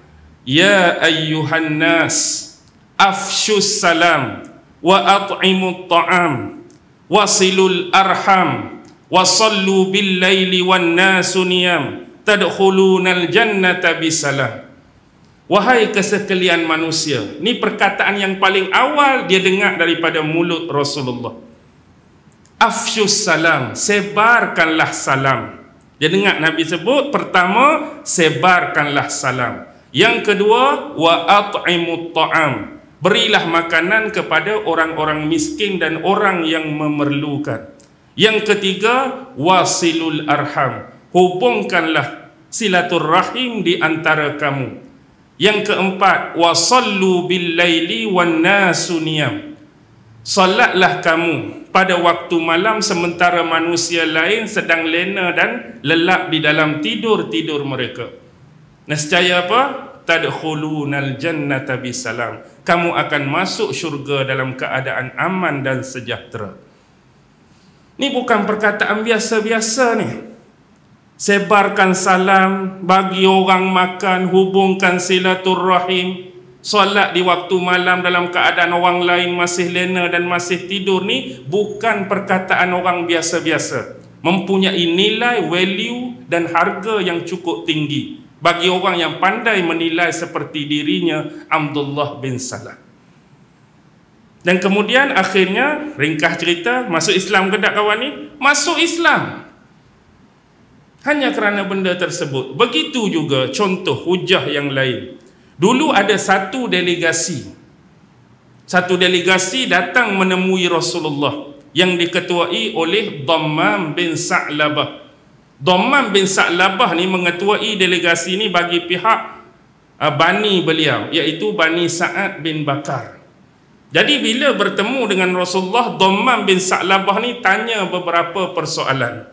Ya ayyuhan nas, afshus salam, wa at'imut ta'am, wasilul arham, wasallu bil laili wan nasu niyam, tadkhulunal jannata bisalam. Wahai kesekalian manusia, ni perkataan yang paling awal dia dengar daripada mulut Rasulullah. Afshus salam, sebarkanlah salam. Dia dengar Nabi sebut, pertama, sebarkanlah salam. Yang kedua, wa at'imut ta'am, berilah makanan kepada orang-orang miskin dan orang yang memerlukan. Yang ketiga, wasilul arham, hubungkanlah silaturrahim di antara kamu. Yang keempat, wasallu bil laili wan nasu niyam, salatlah kamu pada waktu malam sementara manusia lain sedang lena dan lelap di dalam tidur-tidur mereka. Nescaya apa? Tadkhulunal jannata bisalam, kamu akan masuk syurga dalam keadaan aman dan sejahtera. Ni bukan perkataan biasa-biasa ni. Sebarkan salam, bagi orang makan, hubungkan silaturrahim, solat di waktu malam dalam keadaan orang lain masih lena dan masih tidur, ni bukan perkataan orang biasa-biasa. Mempunyai nilai, value dan harga yang cukup tinggi bagi orang yang pandai menilai seperti dirinya Abdullah bin Salam. Dan kemudian akhirnya, ringkas cerita, masuk Islam ke tak kawan ni? Masuk Islam. Hanya kerana benda tersebut. Begitu juga contoh hujah yang lain. Dulu ada satu delegasi datang menemui Rasulullah yang diketuai oleh Dhammam bin Sa'labah. Dhammam bin Sa'labah ni mengetuai delegasi ni bagi pihak bani beliau, iaitu Bani Sa'ad bin Bakar. Jadi bila bertemu dengan Rasulullah, Dhammam bin Sa'labah ni tanya beberapa persoalan.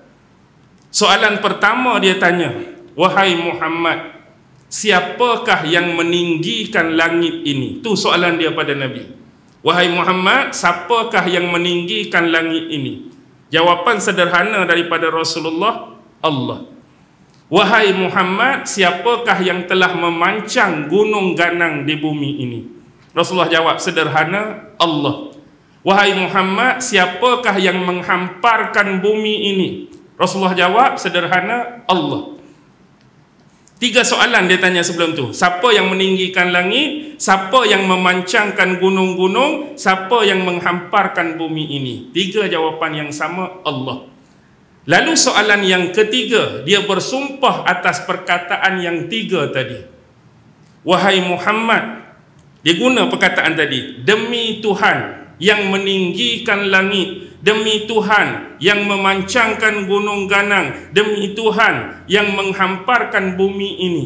Soalan pertama dia tanya, wahai Muhammad, siapakah yang meninggikan langit ini? Tu soalan dia pada Nabi. Wahai Muhammad, siapakah yang meninggikan langit ini? Jawapan sederhana daripada Rasulullah, Allah. Wahai Muhammad, siapakah yang telah memancang gunung ganang di bumi ini? Rasulullah jawab sederhana, Allah. Wahai Muhammad, siapakah yang menghamparkan bumi ini? Rasulullah jawab sederhana, Allah. 3 soalan dia tanya sebelum tu. Siapa yang meninggikan langit? Siapa yang memancangkan gunung-gunung? Siapa yang menghamparkan bumi ini? 3 jawapan yang sama, Allah. Lalu soalan yang ketiga, dia bersumpah atas perkataan yang 3 tadi. Wahai Muhammad, dia guna perkataan tadi, demi Tuhan yang meninggikan langit, demi Tuhan yang memancangkan gunung ganang, demi Tuhan yang menghamparkan bumi ini,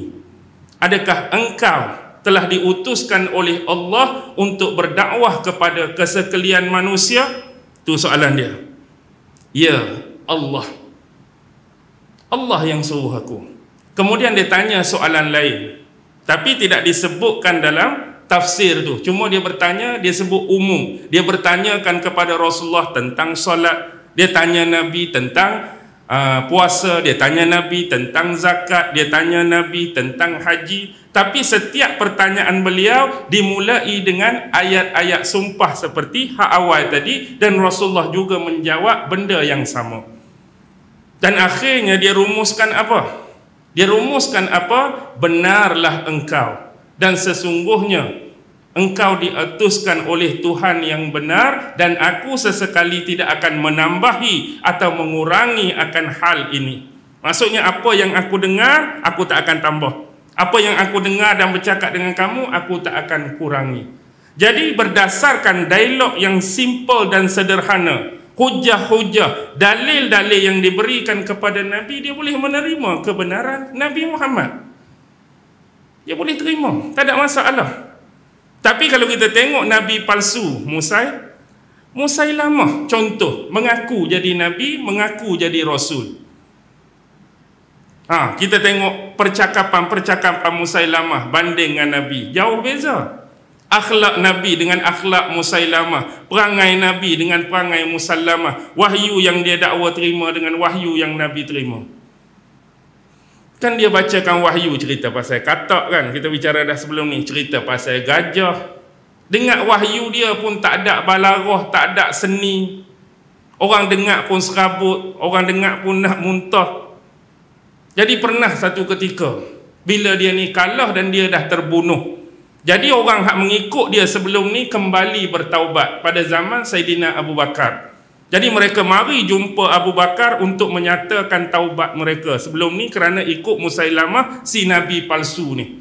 adakah engkau telah diutuskan oleh Allah untuk berdakwah kepada kesekalian manusia? Tu soalan dia. Ya Allah, Allah yang suruh aku. Kemudian dia tanya soalan lain, tapi tidak disebutkan dalam tafsir tu. Cuma dia bertanya, dia sebut umum. Dia bertanyakan kepada Rasulullah tentang solat, dia tanya Nabi tentang puasa, dia tanya Nabi tentang zakat, dia tanya Nabi tentang haji. Tapi setiap pertanyaan beliau dimulai dengan ayat-ayat sumpah seperti hak awal tadi, dan Rasulullah juga menjawab benda yang sama. Dan akhirnya dia rumuskan apa? Dia rumuskan apa? Benarlah engkau, dan sesungguhnya engkau diutuskan oleh Tuhan yang benar, dan aku sesekali tidak akan menambahi atau mengurangi akan hal ini. Maksudnya apa yang aku dengar, aku tak akan tambah. Apa yang aku dengar dan bercakap dengan kamu, aku tak akan kurangi. Jadi berdasarkan dialog yang simple dan sederhana, hujah-hujah, dalil-dalil yang diberikan kepada Nabi, dia boleh menerima kebenaran Nabi Muhammad. Dia boleh terima, tak ada masalah. Tapi kalau kita tengok Nabi palsu, Musailamah contoh, mengaku jadi Nabi, mengaku jadi Rasul. Kita tengok percakapan Musailamah banding dengan Nabi, jauh beza. Akhlak Nabi dengan akhlak Musailamah, perangai Nabi dengan perangai Musailamah, wahyu yang dia dakwa terima dengan wahyu yang Nabi terima. Kan dia bacakan wahyu cerita pasal katak kan, kita bicara dah sebelum ni, cerita pasal gajah. Dengar wahyu dia pun tak ada balarah, tak ada seni. Orang dengar pun serabut, orang dengar pun nak muntah. Jadi pernah satu ketika, bila dia ni kalah dan dia dah terbunuh, jadi orang hak mengikut dia sebelum ni kembali bertaubat pada zaman Saidina Abu Bakar. Jadi mereka mari jumpa Abu Bakar untuk menyatakan taubat mereka sebelum ni kerana ikut Musailamah, si Nabi palsu ni.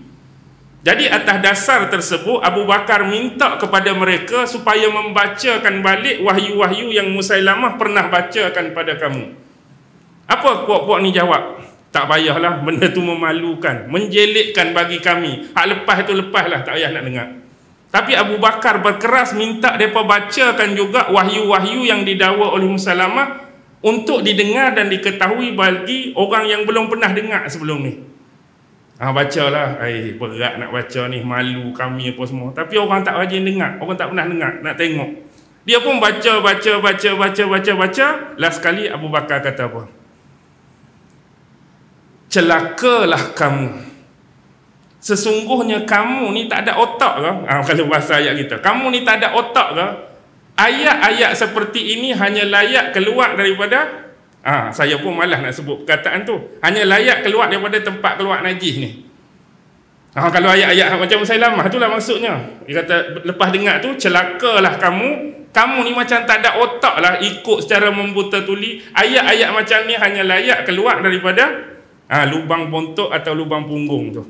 Jadi atas dasar tersebut, Abu Bakar minta kepada mereka supaya membacakan balik wahyu-wahyu yang Musailamah pernah bacakan pada kamu. Apa puak-puak ni jawab? Tak payahlah, benda tu memalukan, menjelekkan bagi kami. Hak lepas tu lepaslah, tak payah nak dengar. Tapi Abu Bakar berkeras minta mereka bacakan juga wahyu-wahyu yang didakwa oleh Musailamah untuk didengar dan diketahui bagi orang yang belum pernah dengar sebelum ni. Bacalah, berat nak baca ni, malu kami apa semua. Tapi orang tak rajin dengar, orang tak pernah dengar, nak tengok. Dia pun baca. Last sekali Abu Bakar kata apa? Celakalah kamu. Sesungguhnya kamu ni tak ada otak ke? Kalau bahasa ayat kita, kamu ni tak ada otak ke? Ayat-ayat seperti ini hanya layak keluar daripada saya pun malas nak sebut perkataan tu, hanya layak keluar daripada tempat keluar najis ni. Kalau ayat-ayat macam Musailamah, itulah maksudnya. Dia kata lepas dengar tu, celakalah kamu ni macam tak ada otak lah, ikut secara membuta tuli. Ayat-ayat macam ni hanya layak keluar daripada lubang bontok atau lubang punggung tu.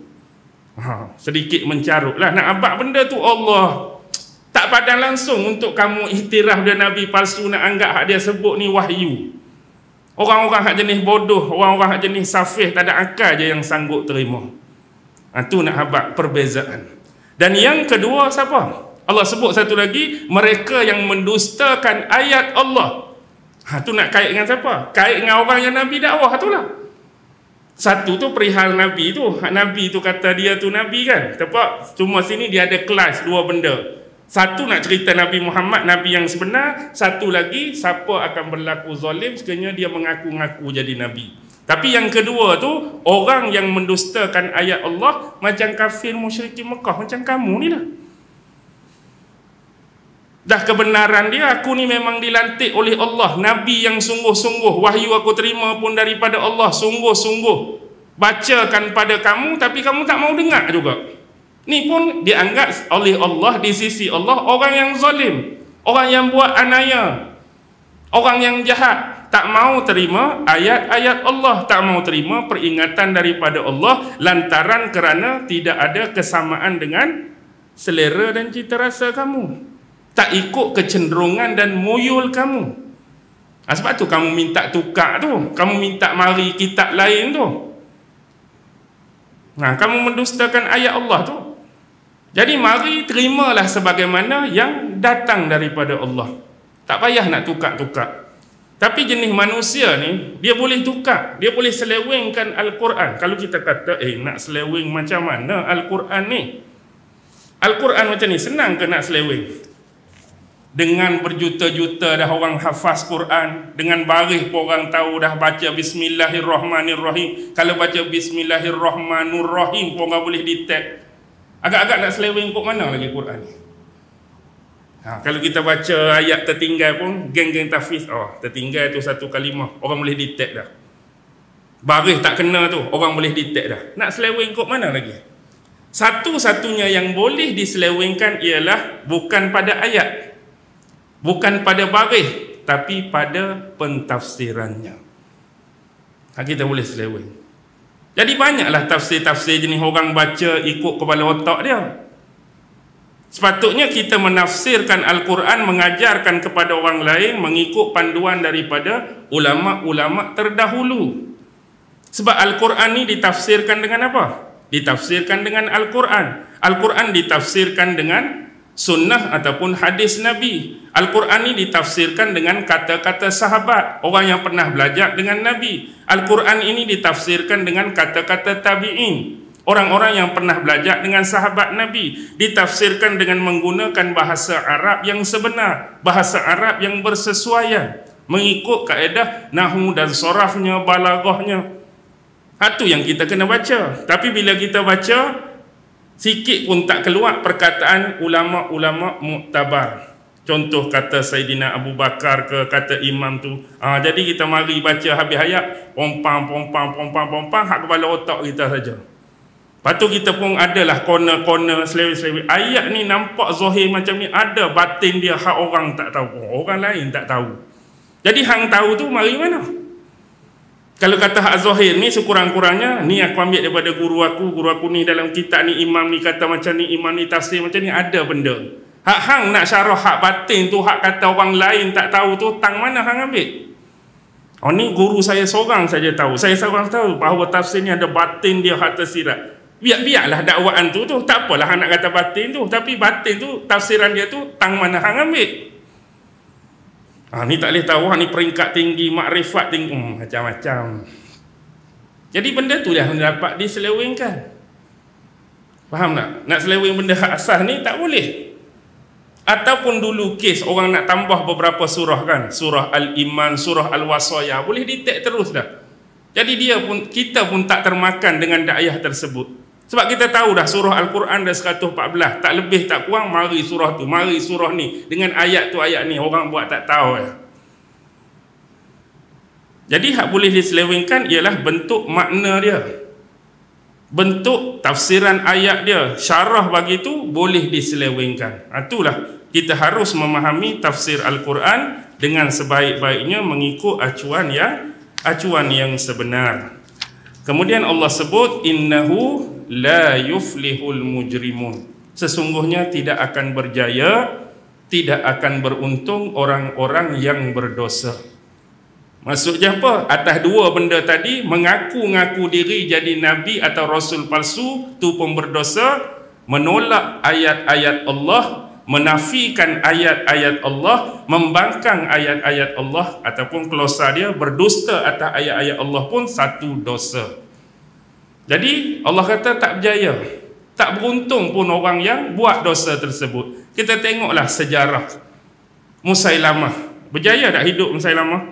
Sedikit mencarut lah. Nak abad benda tu Allah tak padan langsung untuk kamu iktiraf dia Nabi palsu, nak anggap hak dia sebut ni wahyu. Orang-orang hak jenis bodoh, orang-orang hak jenis safih, tak ada akal je yang sanggup terima. Tu nak abad perbezaan. Dan yang kedua siapa? Allah sebut satu lagi, mereka yang mendustakan ayat Allah. Tu nak kait dengan siapa? Kait dengan orang yang Nabi dakwah tu lah. Satu tu perihal Nabi tu, Nabi tu kata dia tu Nabi kan. Tepat, cuma sini dia ada kelas dua benda. Satu nak cerita Nabi Muhammad, Nabi yang sebenar. Satu lagi, siapa akan berlaku zalim sekiranya dia mengaku-ngaku jadi Nabi. Tapi yang kedua tu, orang yang mendustakan ayat Allah macam kafir musyrikin Mekah, macam kamu ni lah. Dah kebenaran dia, aku ni memang dilantik oleh Allah, Nabi yang sungguh-sungguh, wahyu aku terima pun daripada Allah sungguh-sungguh. bacakan pada kamu tapi kamu tak mau dengar juga. Ni pun dianggap oleh Allah, di sisi Allah, orang yang zalim, orang yang buat anaya, orang yang jahat, tak mau terima ayat-ayat Allah, tak mau terima peringatan daripada Allah lantaran kerana tidak ada kesamaan dengan selera dan cita rasa kamu, tak ikut kecenderungan dan muyul kamu. Sebab tu kamu minta tukar tu, kamu minta mari kitab lain tu. Kamu mendustakan ayat Allah tu. Jadi mari terimalah sebagaimana yang datang daripada Allah. Tak payah nak tukar-tukar. Tapi jenis manusia ni, dia boleh tukar, dia boleh selewengkan Al-Quran. Kalau kita kata, nak seleweng macam mana Al-Quran ni? Al-Quran macam ni, senang ke nak seleweng? Dengan berjuta-juta dah orang hafaz Quran, dengan baris pun orang tahu dah baca Bismillahirrahmanirrahim. Kalau baca Bismillahirrahmanirrahim pun orang boleh detect. Agak-agak nak seleweng kok mana lagi Quran ni? Kalau kita baca ayat tertinggal pun, geng-geng tahfiz, tertinggal tu satu kalimah, orang boleh detect dah. Baris tak kena tu, orang boleh detect dah. Nak seleweng kok mana lagi? Satu-satunya yang boleh diselewengkan ialah bukan pada ayat, bukan pada baris, tapi pada pentafsirannya. Kita boleh seleweng. Jadi banyaklah tafsir-tafsir jenis orang baca ikut kepala otak dia. Sepatutnya kita menafsirkan Al-Quran, mengajarkan kepada orang lain mengikut panduan daripada ulama-ulama terdahulu. Sebab Al-Quran ni ditafsirkan dengan apa? Ditafsirkan dengan Al-Quran. Al-Quran ditafsirkan dengan sunnah ataupun hadis Nabi. Al-Quran ni ditafsirkan dengan kata-kata sahabat, orang yang pernah belajar dengan Nabi. Al-Quran ini ditafsirkan dengan kata-kata tabi'in, orang-orang yang pernah belajar dengan sahabat Nabi. Ditafsirkan dengan menggunakan bahasa Arab yang sebenar, bahasa Arab yang bersesuaian, mengikut kaedah nahwu dan sorafnya, balaghahnya. Itu yang kita kena baca. Tapi bila kita baca, sikit pun tak keluar perkataan ulama-ulama muktabar. Contoh kata Saidina Abu Bakar ke, kata imam tu. Jadi kita mari baca habis ayat, pompang, hak kepala otak kita saja. Lepas tu kita pun adalah corner-corner, selewih-selewih. Ayat ni nampak zahir macam ni, ada batin dia, hak orang tak tahu, orang lain tak tahu. Jadi hang tahu tu mari mana? Kalau kata hak zahir ni sekurang-kurangnya, ni aku ambil daripada guru aku ni dalam kitab ni, imam ni kata macam ni, imam ni tafsir macam ni, ada benda. Hak hang nak syarah hak batin tu, hak kata orang lain tak tahu tu, tang mana hang ambil? Ni guru saya seorang saja tahu. Saya seorang tahu bahawa tafsir ni ada batin dia, hak tersirat. Biarlah dakwaan tu tak apalah hang nak kata batin tu, tapi batin tu, tafsiran dia tu, tang mana hang ambil? Ni tak boleh tahu, ni peringkat tinggi, makrifat tinggi, macam-macam. Jadi benda tu dah dapat diselewengkan. Faham tak? Nak seleweng benda hak asas ni tak boleh. Ataupun dulu kes orang nak tambah beberapa surah kan, surah Al-Iman, surah Al-Wasayah, boleh detect terus dah. Jadi kita pun tak termakan dengan dakwah tersebut. Sebab kita tahu dah surah Al-Quran dah 114, tak lebih tak kurang, mari surah tu, mari surah ni, dengan ayat tu ayat ni, orang buat tak tahu ya. Jadi hak boleh diselewengkan ialah bentuk makna dia, bentuk tafsiran ayat dia, syarah bagi tu boleh diselewengkan. Itulah kita harus memahami tafsir Al-Quran dengan sebaik-baiknya mengikut acuan yang sebenar. Kemudian Allah sebut innahu la yuflihul mujrimun. Sesungguhnya tidak akan berjaya, tidak akan beruntung orang-orang yang berdosa. Maksudnya apa? Atas dua benda tadi, mengaku-ngaku diri jadi nabi atau rasul palsu, tu pun berdosa, menolak ayat-ayat Allah, menafikan ayat-ayat Allah, membangkang ayat-ayat Allah, ataupun klosa dia berdusta atas ayat-ayat Allah pun satu dosa. Jadi Allah kata tak berjaya, tak beruntung pun orang yang buat dosa tersebut. Kita tengoklah sejarah Musailamah. Berjaya tak hidup Musailamah?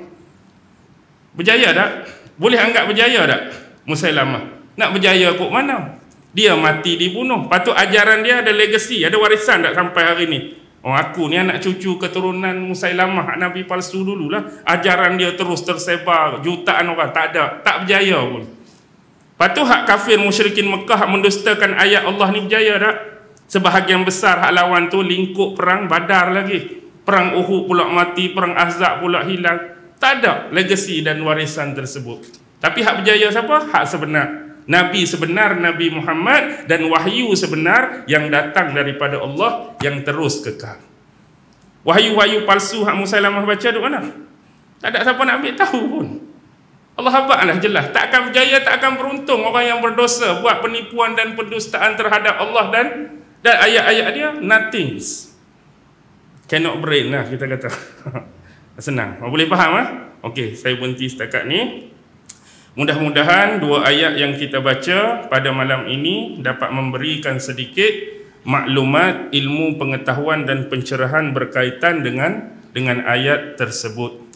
Berjaya tak? Boleh anggap berjaya tak Musailamah? Nak berjaya kok mana? Dia mati dibunuh. Lepas tu ajaran dia ada legasi, ada warisan tak sampai hari ni? Aku ni anak cucu keturunan Musailamah, Nabi palsu dululah. Ajaran dia terus tersebar, jutaan orang, tak ada, tak berjaya pun. Patu hak kafir musyrikin Mekah hak mendustakan ayat Allah ni berjaya tak? Sebahagian besar hak lawan tu lingkup perang Badar lagi. Perang Uhud pula mati, perang Ahzab pula hilang. Tak ada legasi dan warisan tersebut. Tapi hak berjaya siapa? Hak sebenar. Nabi sebenar, Nabi Muhammad, dan wahyu sebenar yang datang daripada Allah yang terus kekal. Wahyu-wahyu palsu hak Musailamah baca duk mana? Tak ada siapa nak ambil tahu pun. Allah habaklah jelas. Tak akan berjaya, tak akan beruntung orang yang berdosa buat penipuan dan pendustaan terhadap Allah dan ayat-ayat dia. Nothing. Cannot brain lah kita kata. Senang. Boleh faham ah? Okey, saya berhenti setakat ni. Mudah-mudahan dua ayat yang kita baca pada malam ini dapat memberikan sedikit maklumat, ilmu, pengetahuan dan pencerahan berkaitan dengan ayat tersebut.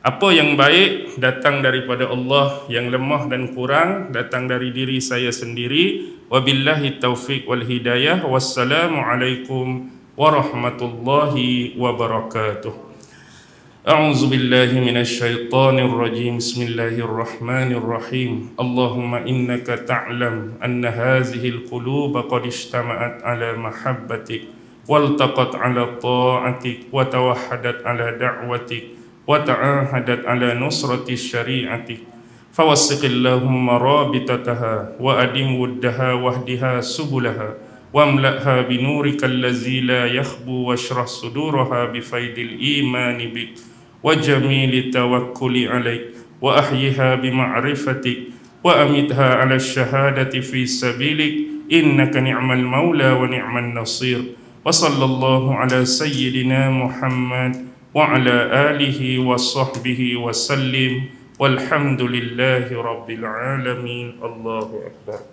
Apa yang baik datang daripada Allah, yang lemah dan kurang datang dari diri saya sendiri. Wabillahi taufiq wal hidayah. Wassalamualaikum warahmatullahi wabarakatuh. A'udzu billahi minasy syaithanir rajim. Bismillahirrahmanirrahim. Allahumma innaka ta'lam anna hadhihi al-quluba qad ijtama'at 'ala mahabbatik waltaqat 'ala ta'atik wa tawahhadat 'ala da'watik wa ta'ahadat 'ala nusrati syari'atik. Fawassiqillahumma rabitataha wa adim wuddaha wahdiha subulaha wamla'ha binurika allazi la yakhbu washrah suduraha bifaidil imani bik wa jamili tawakkuli alaik wa ahyiha bima'rifatik wa amitha ala syahadati fi sabilik innaka ni'mal maula wa ni'man nasir. Wa sallallahu ala sayyidina Muhammad wa ala alihi wa sahbihi wa sallim walhamdulillahi rabbil alamin. Allahu akbar.